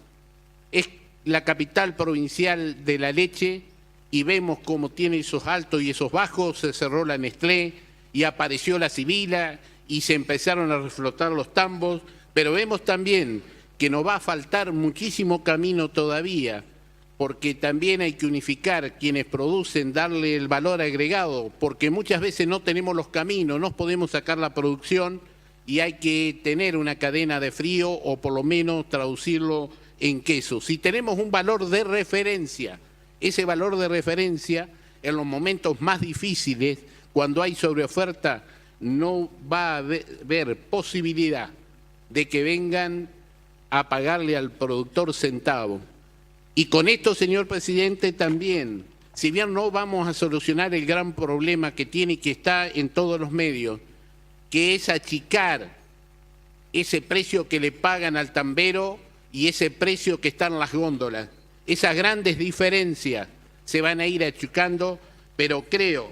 es la capital provincial de la leche y vemos cómo tiene esos altos y esos bajos. Se cerró la Nestlé y apareció la Sibila y se empezaron a reflotar los tambos, pero vemos también que nos va a faltar muchísimo camino todavía, porque también hay que unificar quienes producen, darle el valor agregado, porque muchas veces no tenemos los caminos, no podemos sacar la producción y hay que tener una cadena de frío o por lo menos traducirlo en queso. Si tenemos un valor de referencia, ese valor de referencia en los momentos más difíciles, cuando hay sobreoferta, no va a haber posibilidad de que vengan a pagarle al productor centavo. Y con esto, señor presidente, también, si bien no vamos a solucionar el gran problema que tiene y que está en todos los medios, que es achicar ese precio que le pagan al tambero y ese precio que está en las góndolas. Esas grandes diferencias se van a ir achicando, pero creo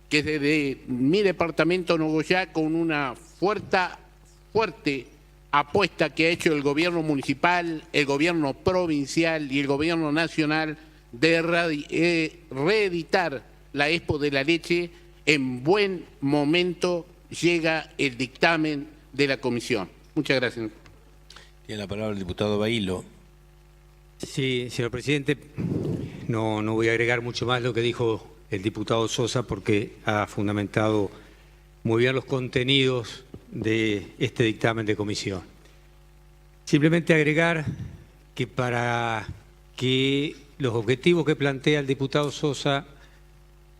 que desde mi departamento Nogoyá, con una fuerte apuesta que ha hecho el gobierno municipal, el gobierno provincial y el gobierno nacional de reeditar la Expo de la Leche, en buen momento llega el dictamen de la comisión. Muchas gracias. Tiene la palabra el diputado Bailo. Sí, señor presidente, no voy a agregar mucho más lo que dijo el diputado Sosa, porque ha fundamentado muy bien los contenidos de este dictamen de comisión. Simplemente agregar que para que los objetivos que plantea el diputado Sosa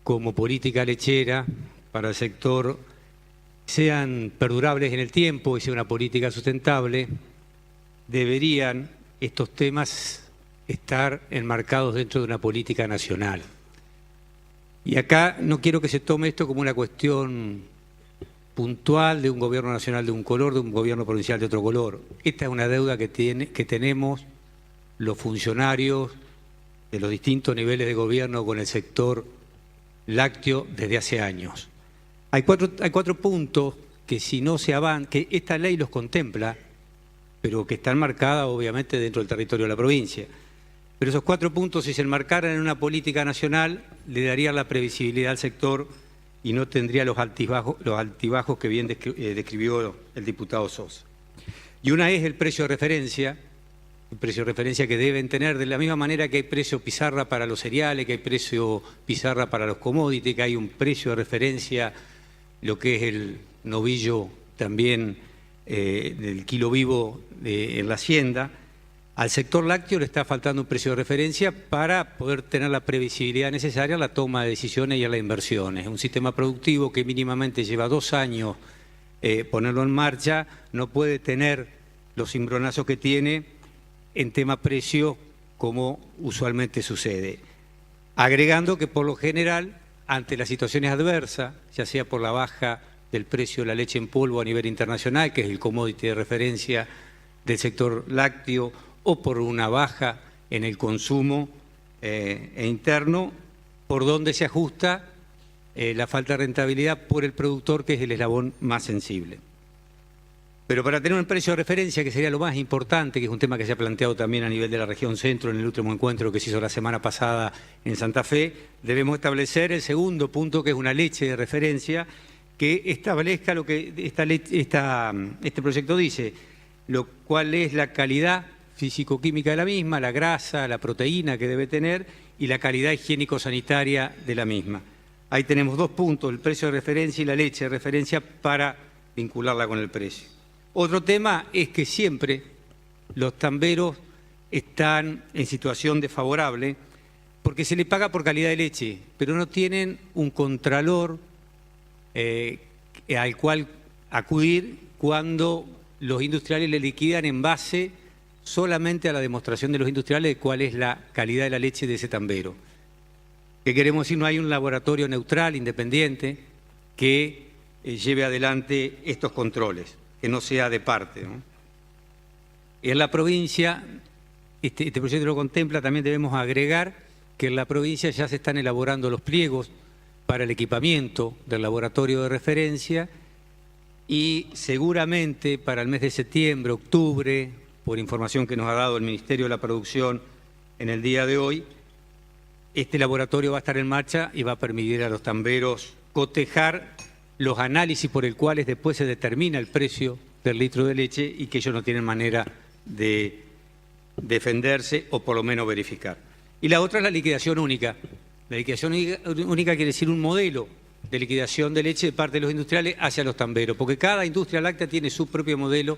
como política lechera para el sector sean perdurables en el tiempo y sea una política sustentable, deberían estos temas estar enmarcados dentro de una política nacional. Y acá no quiero que se tome esto como una cuestión puntual de un gobierno nacional de un color, de un gobierno provincial de otro color. Esta es una deuda que tenemos los funcionarios de los distintos niveles de gobierno con el sector lácteo desde hace años. Hay cuatro puntos que si no se avanza, que esta ley los contempla, pero que están marcadas obviamente dentro del territorio de la provincia. Pero esos 4 puntos, si se enmarcaran en una política nacional, le darían la previsibilidad al sector y no tendría los altibajos que bien describió el diputado Sosa. Y una es el precio de referencia que deben tener, de la misma manera que hay precio pizarra para los cereales, que hay precio pizarra para los commodities, que hay un precio de referencia, lo que es el novillo también, del kilo vivo en la hacienda. Al sector lácteo le está faltando un precio de referencia para poder tener la previsibilidad necesaria a la toma de decisiones y a las inversiones. Un sistema productivo que mínimamente lleva 2 años ponerlo en marcha, no puede tener los cimbronazos que tiene en tema precio como usualmente sucede. Agregando que por lo general, ante las situaciones adversas, ya sea por la baja del precio de la leche en polvo a nivel internacional, que es el commodity de referencia del sector lácteo, o por una baja en el consumo interno, por donde se ajusta la falta de rentabilidad por el productor, que es el eslabón más sensible. Pero para tener un precio de referencia, que sería lo más importante, que es un tema que se ha planteado también a nivel de la región centro en el último encuentro que se hizo la semana pasada en Santa Fe, debemos establecer el segundo punto, que es una leche de referencia, que establezca lo que este proyecto dice, lo cual es la calidad físico-química de la misma, la grasa, la proteína que debe tener y la calidad higiénico-sanitaria de la misma. Ahí tenemos 2 puntos, el precio de referencia y la leche de referencia, para vincularla con el precio. Otro tema es que siempre los tamberos están en situación desfavorable porque se le paga por calidad de leche, pero no tienen un contralor al cual acudir cuando los industriales le liquidan en base solamente a la demostración de los industriales de cuál es la calidad de la leche de ese tambero. ¿Qué queremos decir? No hay un laboratorio neutral, independiente, que lleve adelante estos controles, que no sea de parte, ¿no? En la provincia, este proyecto lo contempla, también debemos agregar que en la provincia ya se están elaborando los pliegos para el equipamiento del laboratorio de referencia y seguramente para el mes de septiembre, octubre, por información que nos ha dado el Ministerio de la Producción en el día de hoy, este laboratorio va a estar en marcha y va a permitir a los tamberos cotejar los análisis por el cuales después se determina el precio del litro de leche y que ellos no tienen manera de defenderse o por lo menos verificar. Y la otra es la liquidación única. La liquidación única quiere decir un modelo de liquidación de leche de parte de los industriales hacia los tamberos, porque cada industria láctea tiene su propio modelo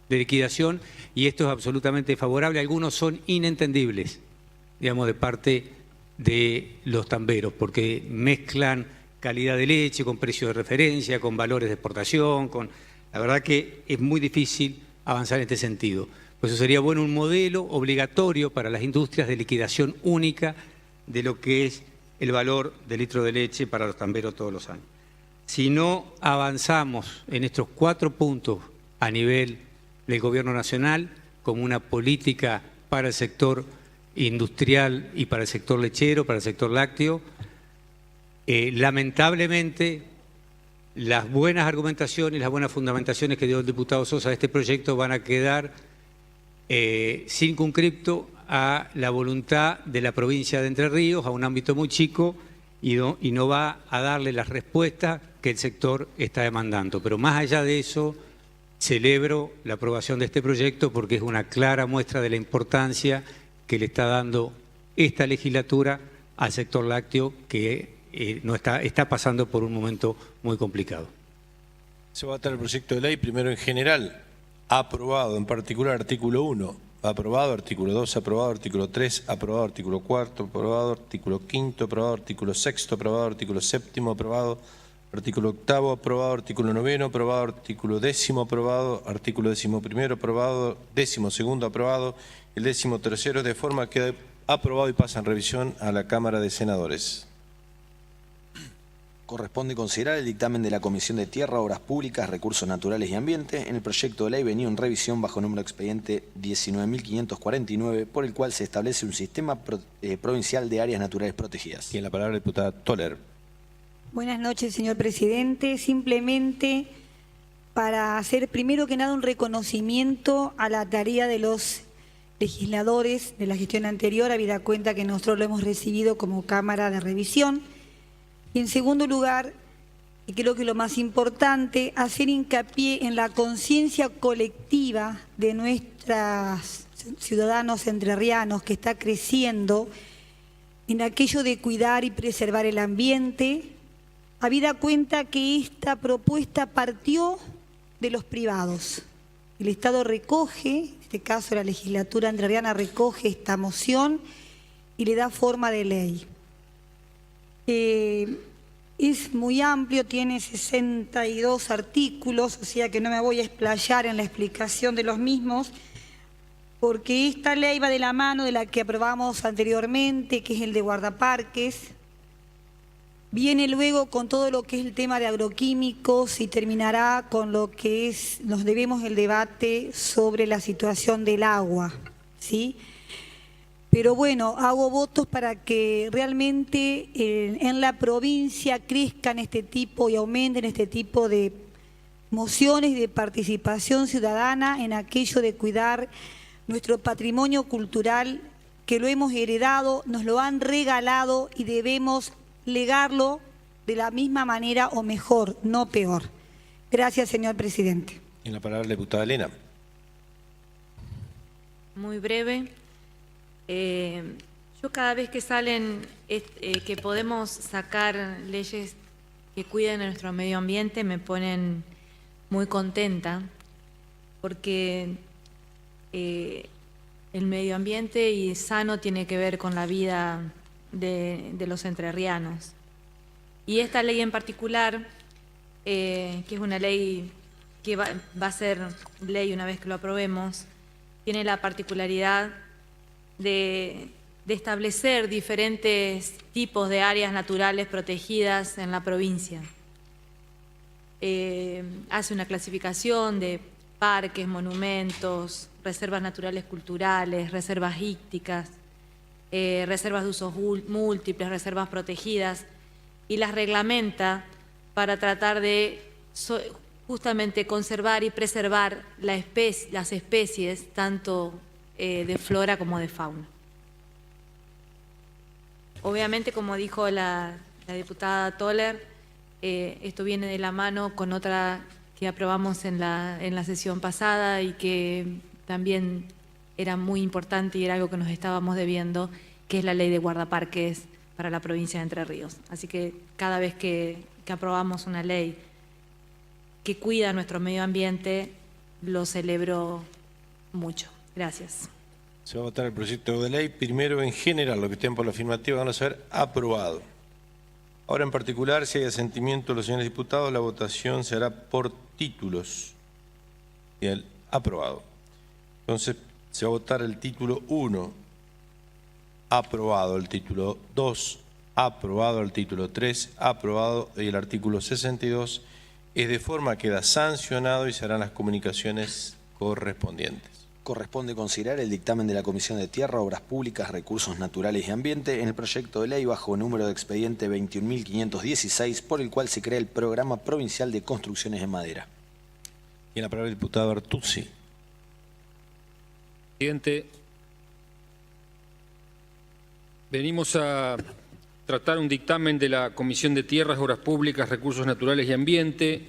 de liquidación y esto es absolutamente favorable. Algunos son inentendibles, digamos, de parte de los tamberos, porque mezclan calidad de leche con precio de referencia, con valores de exportación, la verdad que es muy difícil avanzar en este sentido. Por eso sería bueno un modelo obligatorio para las industrias de liquidación única de lo que es el valor del litro de leche para los tamberos todos los años. Si no avanzamos en estos 4 puntos a nivel del Gobierno Nacional, como una política para el sector industrial y para el sector lechero, para el sector lácteo, lamentablemente las buenas argumentaciones, las buenas fundamentaciones que dio el diputado Sosa de este proyecto van a quedar circunscripto a la voluntad de la provincia de Entre Ríos, a un ámbito muy chico, y no va a darle las respuestas que el sector está demandando. Pero más allá de eso, celebro la aprobación de este proyecto porque es una clara muestra de la importancia que le está dando esta legislatura al sector lácteo, que está pasando por un momento muy complicado. Se va a tratar el proyecto de ley, primero en general, aprobado, en particular artículo 1, aprobado, artículo 2, aprobado, artículo 3, aprobado, artículo 4, aprobado, artículo 5, aprobado, artículo 6, aprobado, artículo 7, aprobado, artículo 8, aprobado, artículo 9, aprobado, artículo 10, aprobado, artículo 11, aprobado, 12, aprobado, el 13, de forma que aprobado y pasa en revisión a la Cámara de Senadores. Corresponde considerar el dictamen de la Comisión de Tierra, Obras Públicas, Recursos Naturales y Ambiente en el proyecto de ley venido en revisión bajo número expediente 19.549, por el cual se establece un sistema provincial de áreas naturales protegidas. Tiene la palabra la diputada Toller. Buenas noches, señor presidente. Simplemente para hacer primero que nada un reconocimiento a la tarea de los legisladores de la gestión anterior, habida cuenta que nosotros lo hemos recibido como Cámara de Revisión. Y en segundo lugar, y creo que lo más importante, hacer hincapié en la conciencia colectiva de nuestros ciudadanos entrerrianos que está creciendo en aquello de cuidar y preservar el ambiente, habida cuenta que esta propuesta partió de los privados. El Estado recoge, este caso la legislatura entrerriana recoge esta moción y le da forma de ley. Es muy amplio, tiene 62 artículos, o sea que no me voy a explayar en la explicación de los mismos, porque esta ley va de la mano de la que aprobamos anteriormente, que es el de guardaparques. Viene luego con todo lo que es el tema de agroquímicos y terminará con lo que es, nos debemos el debate sobre la situación del agua, ¿sí? Pero bueno, hago votos para que realmente en la provincia crezcan este tipo y aumenten este tipo de mociones y de participación ciudadana en aquello de cuidar nuestro patrimonio cultural, que lo hemos heredado, nos lo han regalado y debemos legarlo de la misma manera o mejor, no peor. Gracias, señor presidente. Y la palabra la diputada Elena. Muy breve. Yo cada vez que salen, que podemos sacar leyes que cuiden de nuestro medio ambiente, me ponen muy contenta, porque el medio ambiente y sano tiene que ver con la vida de los entrerrianos. Y esta ley en particular, que es una ley que va a ser ley una vez que lo aprobemos, tiene la particularidad de establecer diferentes tipos de áreas naturales protegidas en la provincia. Hace una clasificación de parques, monumentos, reservas naturales culturales, reservas ícticas, reservas de usos múltiples, reservas protegidas, y las reglamenta para tratar de justamente conservar y preservar las especies, tanto de flora como de fauna. Obviamente, como dijo la diputada Toller, esto viene de la mano con otra que aprobamos en la sesión pasada y que también era muy importante y era algo que nos estábamos debiendo, que es la ley de guardaparques para la provincia de Entre Ríos. Así que cada vez que aprobamos una ley que cuida nuestro medio ambiente, lo celebro mucho. Gracias. Se va a votar el proyecto de ley. Primero, en general, los que estén por la afirmativa van a ser aprobado. Ahora, en particular, si hay asentimiento de los señores diputados, la votación se hará por títulos. Bien, aprobado. Entonces, se va a votar el título 1, aprobado. El título 2, aprobado. El título 3, aprobado. Y el artículo 62 es de forma que queda sancionado y se harán las comunicaciones correspondientes. Corresponde considerar el dictamen de la Comisión de Tierra, Obras Públicas, Recursos Naturales y Ambiente en el proyecto de ley bajo número de expediente 21.516, por el cual se crea el Programa Provincial de Construcciones en Madera. Y la palabra el diputado Artuzzi. Presidente, venimos a tratar un dictamen de la Comisión de Tierras, Obras Públicas, Recursos Naturales y Ambiente,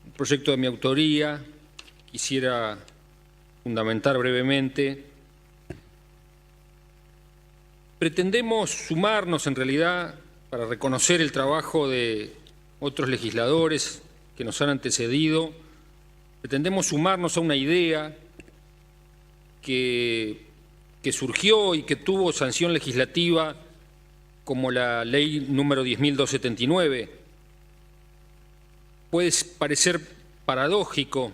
un proyecto de mi autoría. Quisiera fundamentar brevemente. Pretendemos sumarnos en realidad para reconocer el trabajo de otros legisladores que nos han antecedido. Pretendemos sumarnos a una idea que surgió y que tuvo sanción legislativa como la ley número 10.279. Puede parecer paradójico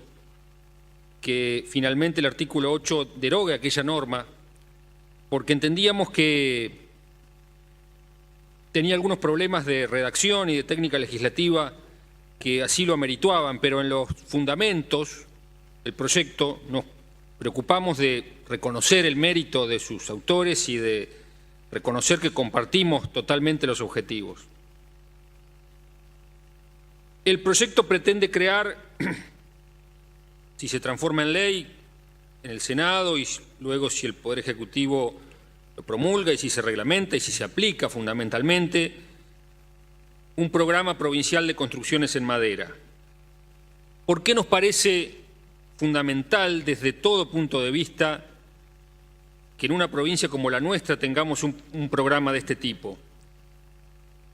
que finalmente el artículo 8 derogue aquella norma, porque entendíamos que tenía algunos problemas de redacción y de técnica legislativa que así lo amerituaban, pero en los fundamentos del proyecto nos preocupamos de reconocer el mérito de sus autores y de reconocer que compartimos totalmente los objetivos. El proyecto pretende crear, si se transforma en ley, en el Senado y luego si el Poder Ejecutivo lo promulga y si se reglamenta y si se aplica fundamentalmente, un programa provincial de construcciones en madera. ¿Por qué nos parece fundamental desde todo punto de vista que en una provincia como la nuestra tengamos un programa de este tipo?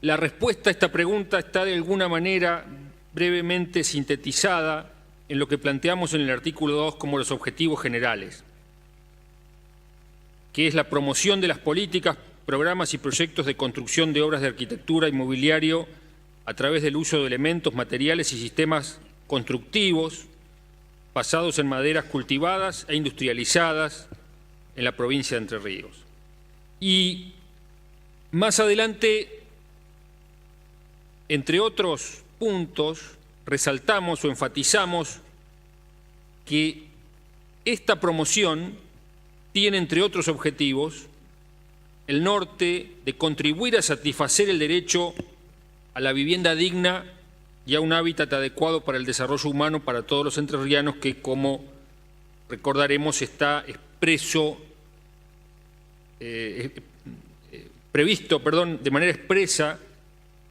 La respuesta a esta pregunta está de alguna manera brevemente sintetizada en lo que planteamos en el artículo 2 como los objetivos generales. que es la promoción de las políticas, programas y proyectos de construcción de obras de arquitectura y mobiliario a través del uso de elementos, materiales y sistemas constructivos basados en maderas cultivadas e industrializadas en la provincia de Entre Ríos. Y más adelante, entre otros puntos, resaltamos o enfatizamos que esta promoción tiene, entre otros objetivos, el norte de contribuir a satisfacer el derecho a la vivienda digna y a un hábitat adecuado para el desarrollo humano para todos los entrerrianos, que, como recordaremos, está previsto de manera expresa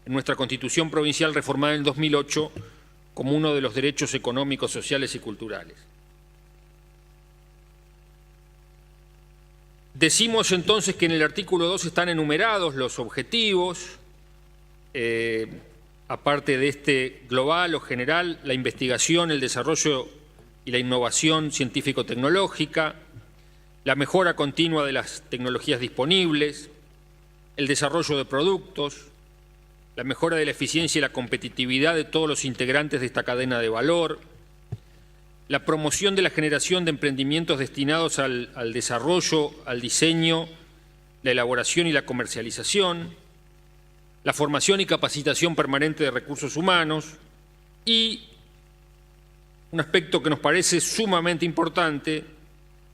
en nuestra Constitución Provincial reformada en el 2008 como uno de los derechos económicos, sociales y culturales. Decimos entonces que en el artículo 2 están enumerados los objetivos, aparte de este global o general, la investigación, el desarrollo y la innovación científico-tecnológica, la mejora continua de las tecnologías disponibles, el desarrollo de productos, la mejora de la eficiencia y la competitividad de todos los integrantes de esta cadena de valor, la promoción de la generación de emprendimientos destinados al desarrollo, al diseño, la elaboración y la comercialización, la formación y capacitación permanente de recursos humanos y, un aspecto que nos parece sumamente importante,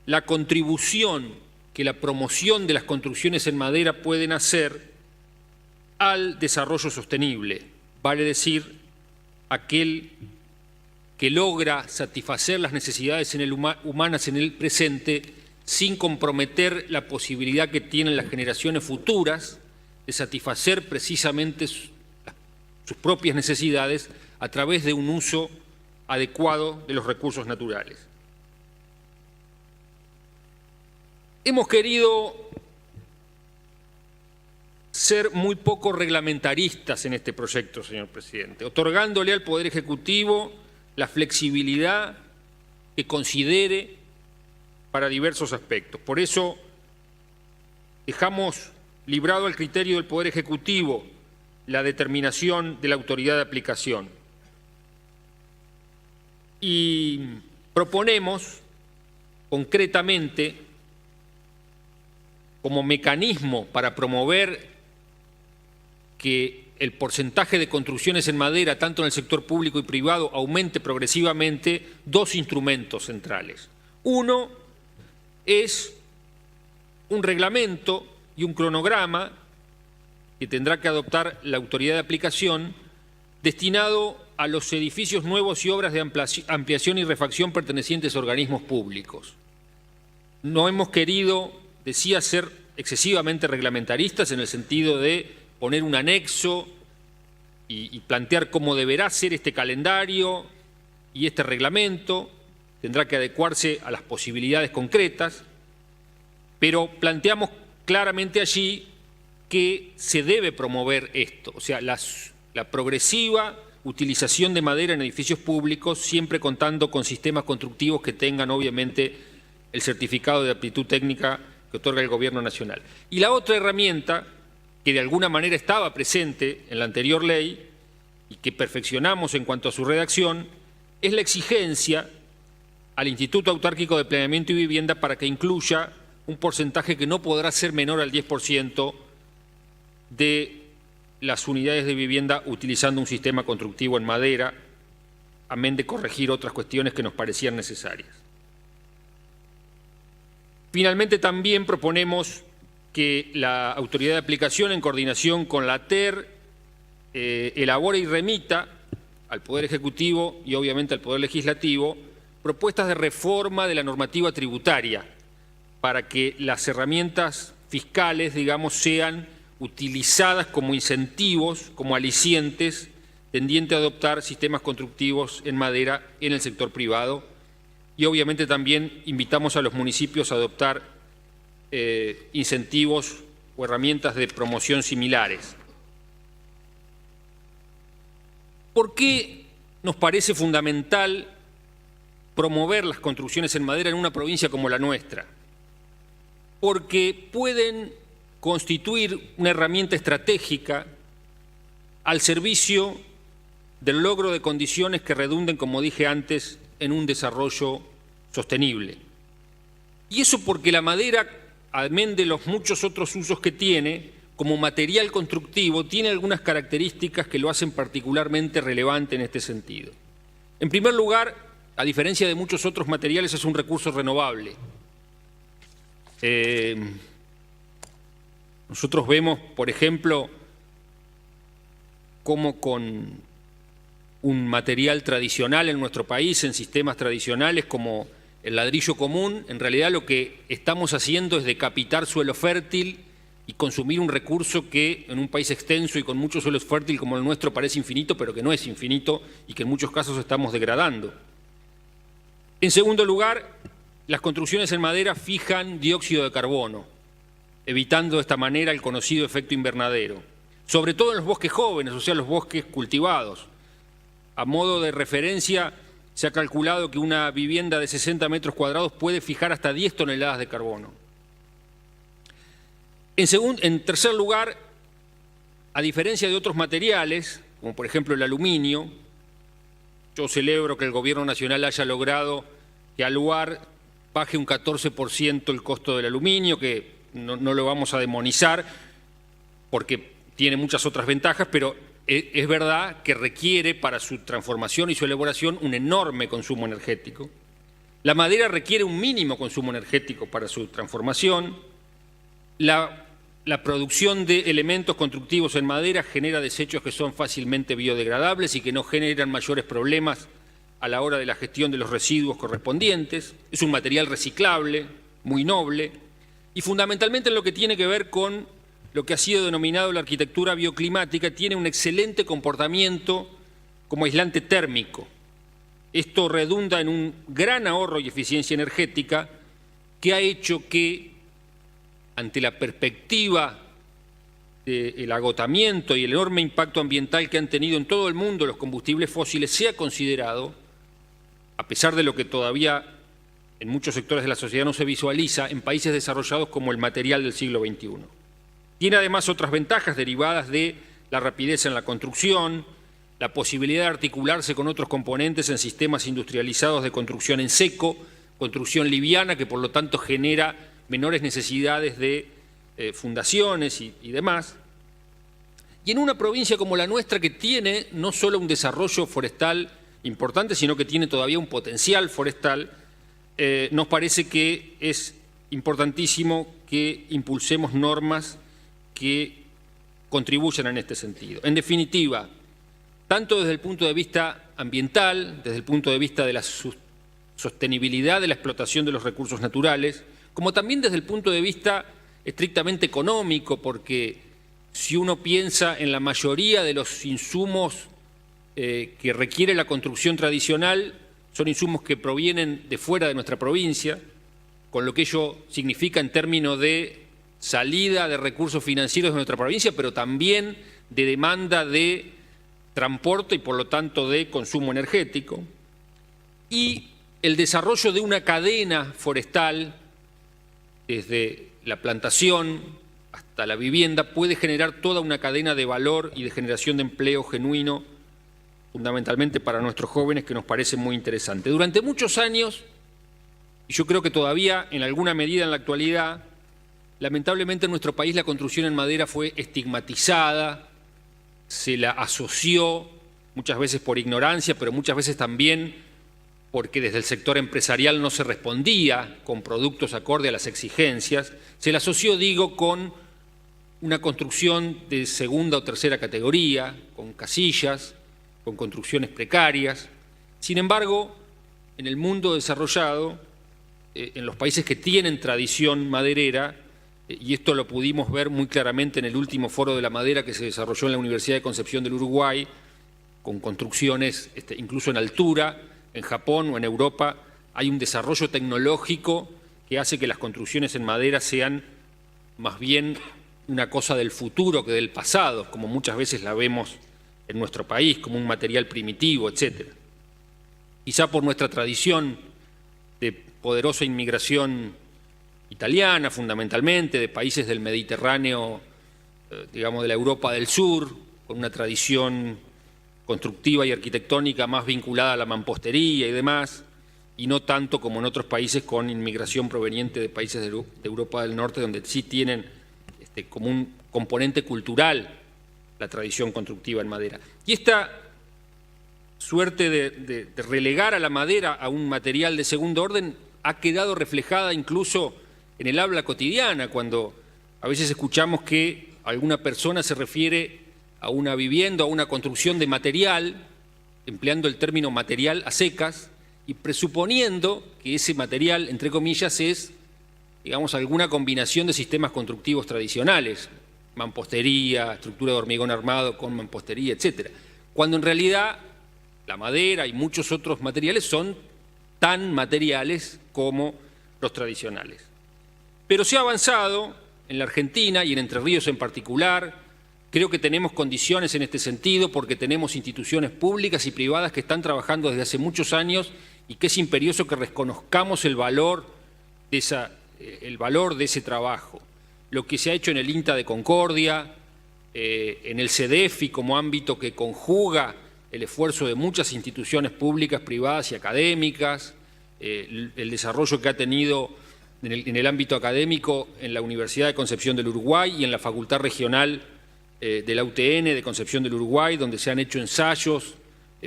la contribución que la promoción de las construcciones en madera pueden hacer al desarrollo sostenible, vale decir, aquel que logra satisfacer las necesidades humanas en el presente sin comprometer la posibilidad que tienen las generaciones futuras de satisfacer precisamente sus propias necesidades a través de un uso adecuado de los recursos naturales. Hemos querido ser muy poco reglamentaristas en este proyecto, señor presidente, otorgándole al Poder Ejecutivo la flexibilidad que considere para diversos aspectos. Por eso dejamos librado al criterio del Poder Ejecutivo la determinación de la autoridad de aplicación. Y proponemos concretamente, como mecanismo para promover que el porcentaje de construcciones en madera, tanto en el sector público y privado, aumente progresivamente, dos instrumentos centrales. Uno es un reglamento y un cronograma que tendrá que adoptar la autoridad de aplicación destinado a los edificios nuevos y obras de ampliación y refacción pertenecientes a organismos públicos. No hemos querido, decía, ser excesivamente reglamentaristas en el sentido de poner un anexo y plantear cómo deberá ser este calendario y este reglamento. Tendrá que adecuarse a las posibilidades concretas, pero planteamos claramente allí que se debe promover esto, o sea, la progresiva utilización de madera en edificios públicos, siempre contando con sistemas constructivos que tengan, obviamente, el certificado de aptitud técnica que otorga el Gobierno Nacional. Y la otra herramienta, que de alguna manera estaba presente en la anterior ley y que perfeccionamos en cuanto a su redacción, es la exigencia al Instituto Autárquico de Planeamiento y Vivienda para que incluya un porcentaje que no podrá ser menor al 10% de las unidades de vivienda utilizando un sistema constructivo en madera, amén de corregir otras cuestiones que nos parecían necesarias. Finalmente, también proponemos que la autoridad de aplicación, en coordinación con la ATER, elabore y remita al Poder Ejecutivo y obviamente al Poder Legislativo propuestas de reforma de la normativa tributaria para que las herramientas fiscales, digamos, sean utilizadas como incentivos, como alicientes, tendientes a adoptar sistemas constructivos en madera en el sector privado. Y obviamente también invitamos a los municipios a adoptar incentivos o herramientas de promoción similares. ¿Por qué nos parece fundamental promover las construcciones en madera en una provincia como la nuestra? porque pueden constituir una herramienta estratégica al servicio del logro de condiciones que redunden, como dije antes, en un desarrollo sostenible. Y eso porque la madera, además de los muchos otros usos que tiene, como material constructivo, tiene algunas características que lo hacen particularmente relevante en este sentido. En primer lugar, a diferencia de muchos otros materiales, es un recurso renovable. Nosotros vemos, por ejemplo, cómo con un material tradicional en nuestro país, en sistemas tradicionales como el ladrillo común, en realidad lo que estamos haciendo es decapitar suelo fértil y consumir un recurso que en un país extenso y con mucho suelo fértil como el nuestro parece infinito, pero que no es infinito y que en muchos casos estamos degradando. En segundo lugar, las construcciones en madera fijan dióxido de carbono, evitando de esta manera el conocido efecto invernadero, sobre todo en los bosques jóvenes, o sea, los bosques cultivados. A modo de referencia, se ha calculado que una vivienda de 60 metros cuadrados puede fijar hasta 10 toneladas de carbono. En tercer lugar, a diferencia de otros materiales, como por ejemplo el aluminio, yo celebro que el Gobierno Nacional haya logrado que Aluar baje un 14% el costo del aluminio, que no lo vamos a demonizar porque tiene muchas otras ventajas, pero es verdad que requiere para su transformación y su elaboración un enorme consumo energético. La madera requiere un mínimo consumo energético para su transformación. La producción de elementos constructivos en madera genera desechos que son fácilmente biodegradables y que no generan mayores problemas a la hora de la gestión de los residuos correspondientes. Es un material reciclable, muy noble, y fundamentalmente en lo que tiene que ver con lo que ha sido denominado la arquitectura bioclimática, tiene un excelente comportamiento como aislante térmico. Esto redunda en un gran ahorro y eficiencia energética que ha hecho que, ante la perspectiva del agotamiento y el enorme impacto ambiental que han tenido en todo el mundo los combustibles fósiles, sea considerado, a pesar de lo que todavía en muchos sectores de la sociedad no se visualiza, en países desarrollados como el material del siglo XXI. Tiene además otras ventajas derivadas de la rapidez en la construcción, la posibilidad de articularse con otros componentes en sistemas industrializados de construcción en seco, construcción liviana, que por lo tanto genera menores necesidades de fundaciones y demás. Y en una provincia como la nuestra, que tiene no solo un desarrollo forestal importante, sino que tiene todavía un potencial forestal, nos parece que es importantísimo que impulsemos normas que contribuyan en este sentido. En definitiva, tanto desde el punto de vista ambiental, desde el punto de vista de la sostenibilidad de la explotación de los recursos naturales, como también desde el punto de vista estrictamente económico, porque si uno piensa en la mayoría de los insumos que requiere la construcción tradicional, son insumos que provienen de fuera de nuestra provincia, con lo que ello significa en términos de salida de recursos financieros de nuestra provincia, pero también de demanda de transporte y por lo tanto de consumo energético. Y el desarrollo de una cadena forestal, desde la plantación hasta la vivienda, puede generar toda una cadena de valor y de generación de empleo genuino, fundamentalmente para nuestros jóvenes, que nos parece muy interesante. Durante muchos años, y yo creo que todavía en alguna medida en la actualidad, lamentablemente en nuestro país la construcción en madera fue estigmatizada, se la asoció muchas veces por ignorancia, pero muchas veces también porque desde el sector empresarial no se respondía con productos acorde a las exigencias. Se la asoció, digo, con una construcción de segunda o tercera categoría, con casillas, con construcciones precarias. Sin embargo, en el mundo desarrollado, en los países que tienen tradición maderera, y esto lo pudimos ver muy claramente en el último Foro de la Madera que se desarrolló en la Universidad de Concepción del Uruguay, con construcciones incluso en altura, en Japón o en Europa, hay un desarrollo tecnológico que hace que las construcciones en madera sean más bien una cosa del futuro que del pasado, como muchas veces la vemos en nuestro país, como un material primitivo, etc. Quizá por nuestra tradición de poderosa inmigración italiana fundamentalmente, de países del Mediterráneo, digamos de la Europa del Sur, con una tradición constructiva y arquitectónica más vinculada a la mampostería y demás, y no tanto como en otros países con inmigración proveniente de países de Europa del Norte, donde sí tienen como un componente cultural la tradición constructiva en madera. Y esta suerte de relegar a la madera a un material de segundo orden ha quedado reflejada incluso en el habla cotidiana, cuando a veces escuchamos que alguna persona se refiere a una vivienda, a una construcción de material, empleando el término material a secas, y presuponiendo que ese material, entre comillas, es, digamos, alguna combinación de sistemas constructivos tradicionales, mampostería, estructura de hormigón armado con mampostería, etc. Cuando en realidad la madera y muchos otros materiales son tan materiales como los tradicionales. Pero se ha avanzado en la Argentina y en Entre Ríos en particular. Creo que tenemos condiciones en este sentido porque tenemos instituciones públicas y privadas que están trabajando desde hace muchos años y que es imperioso que reconozcamos el valor de ese trabajo. Lo que se ha hecho en el INTA de Concordia, en el CEDEFI como ámbito que conjuga el esfuerzo de muchas instituciones públicas, privadas y académicas, el desarrollo que ha tenido en el ámbito académico en la Universidad de Concepción del Uruguay y en la Facultad Regional de la UTN de Concepción del Uruguay, donde se han hecho ensayos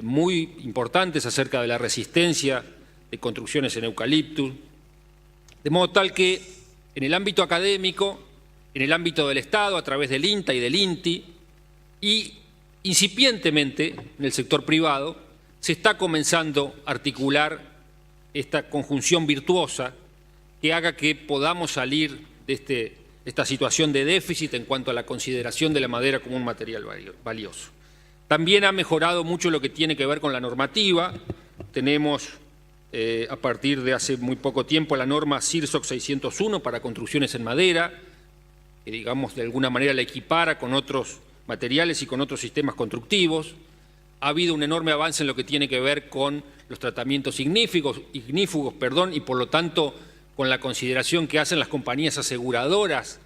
muy importantes acerca de la resistencia de construcciones en eucaliptus, de modo tal que en el ámbito académico, en el ámbito del Estado, a través del INTA y del INTI, y incipientemente en el sector privado, se está comenzando a articular esta conjunción virtuosa que haga que podamos salir de esta situación de déficit en cuanto a la consideración de la madera como un material valioso. También ha mejorado mucho lo que tiene que ver con la normativa. Tenemos a partir de hace muy poco tiempo la norma CIRSOC 601 para construcciones en madera, que digamos de alguna manera la equipara con otros materiales y con otros sistemas constructivos. Ha habido un enorme avance en lo que tiene que ver con los tratamientos ignífugos, y por lo tanto con la consideración que hacen las compañías aseguradoras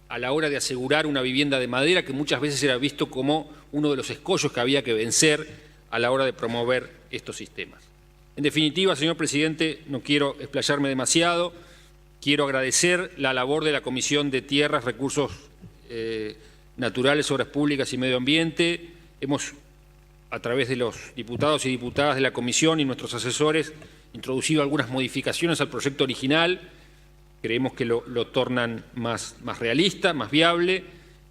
a la hora de asegurar una vivienda de madera, que muchas veces era visto como uno de los escollos que había que vencer a la hora de promover estos sistemas. En definitiva, señor presidente, no quiero explayarme demasiado, quiero agradecer la labor de la Comisión de Tierras, Recursos Naturales, Obras Públicas y Medio Ambiente. Hemos, a través de los diputados y diputadas de la Comisión y nuestros asesores, introducido algunas modificaciones al proyecto original. Creemos que lo tornan más realista, más viable,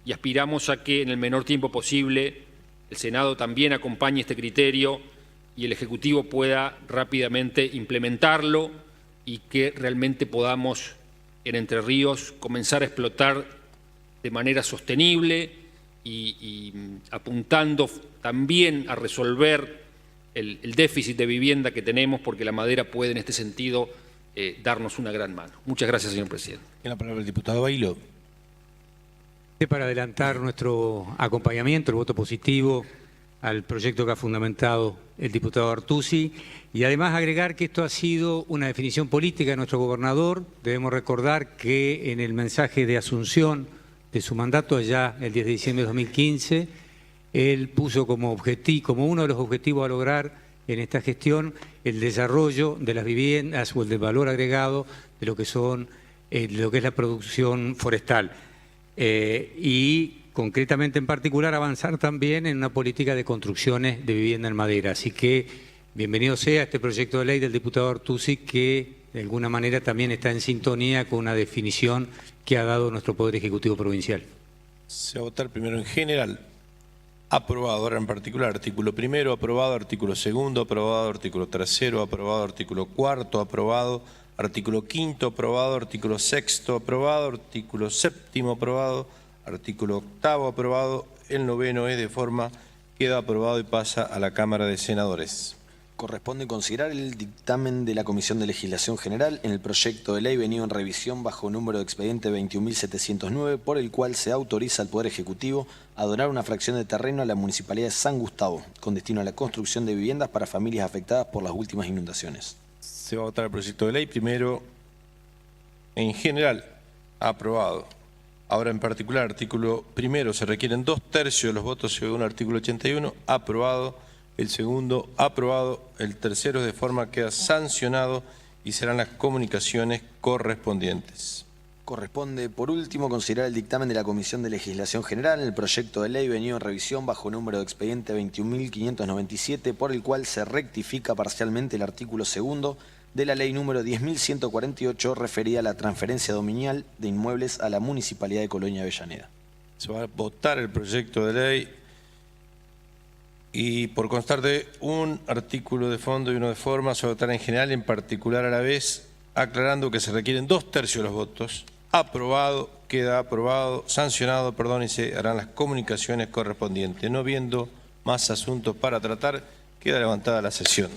y aspiramos a que en el menor tiempo posible el Senado también acompañe este criterio y el Ejecutivo pueda rápidamente implementarlo y que realmente podamos en Entre Ríos comenzar a explotar de manera sostenible y apuntando también a resolver el déficit de vivienda que tenemos, porque la madera puede en este sentido darnos una gran mano. Muchas gracias, señor presidente. Tiene la palabra el diputado Bailo. Para adelantar nuestro acompañamiento, el voto positivo al proyecto que ha fundamentado el diputado Artusi, y además agregar que esto ha sido una definición política de nuestro gobernador. Debemos recordar que en el mensaje de asunción de su mandato allá el 10 de diciembre de 2015, él puso como uno de los objetivos a lograr en esta gestión el desarrollo de las viviendas o el de valor agregado de lo que es la producción forestal. Y concretamente en particular avanzar también en una política de construcciones de vivienda en madera. Así que bienvenido sea este proyecto de ley del diputado Artusi, que de alguna manera también está en sintonía con una definición que ha dado nuestro Poder Ejecutivo Provincial. Se va a votar primero en general. Aprobado. Ahora en particular, artículo primero, aprobado, artículo segundo, aprobado, artículo tercero, aprobado, artículo cuarto, aprobado, artículo quinto, aprobado, artículo sexto, aprobado, artículo séptimo, aprobado, artículo octavo, aprobado, el noveno es de forma, queda aprobado y pasa a la Cámara de Senadores. Corresponde considerar el dictamen de la Comisión de Legislación General en el proyecto de ley venido en revisión bajo número de expediente 21.709, por el cual se autoriza al Poder Ejecutivo a donar una fracción de terreno a la Municipalidad de San Gustavo, con destino a la construcción de viviendas para familias afectadas por las últimas inundaciones. Se va a votar el proyecto de ley primero En general, aprobado. Ahora, en particular, artículo primero, se requieren 2/3 de los votos según el artículo 81, aprobado. El segundo, aprobado. El tercero, de forma queda sancionado y serán las comunicaciones correspondientes. Corresponde, por último, considerar el dictamen de la Comisión de Legislación General en el proyecto de ley venido en revisión bajo número de expediente 21.597, por el cual se rectifica parcialmente el artículo segundo de la ley número 10.148, referida a la transferencia dominial de inmuebles a la Municipalidad de Colonia Avellaneda. Se va a votar el proyecto de ley y, por constar de un artículo de fondo y uno de forma, se va a votar en general y en particular a la vez, aclarando que se requieren 2/3 de los votos. Aprobado, queda aprobado, sancionado, perdón, y se harán las comunicaciones correspondientes. No viendo más asuntos para tratar, queda levantada la sesión.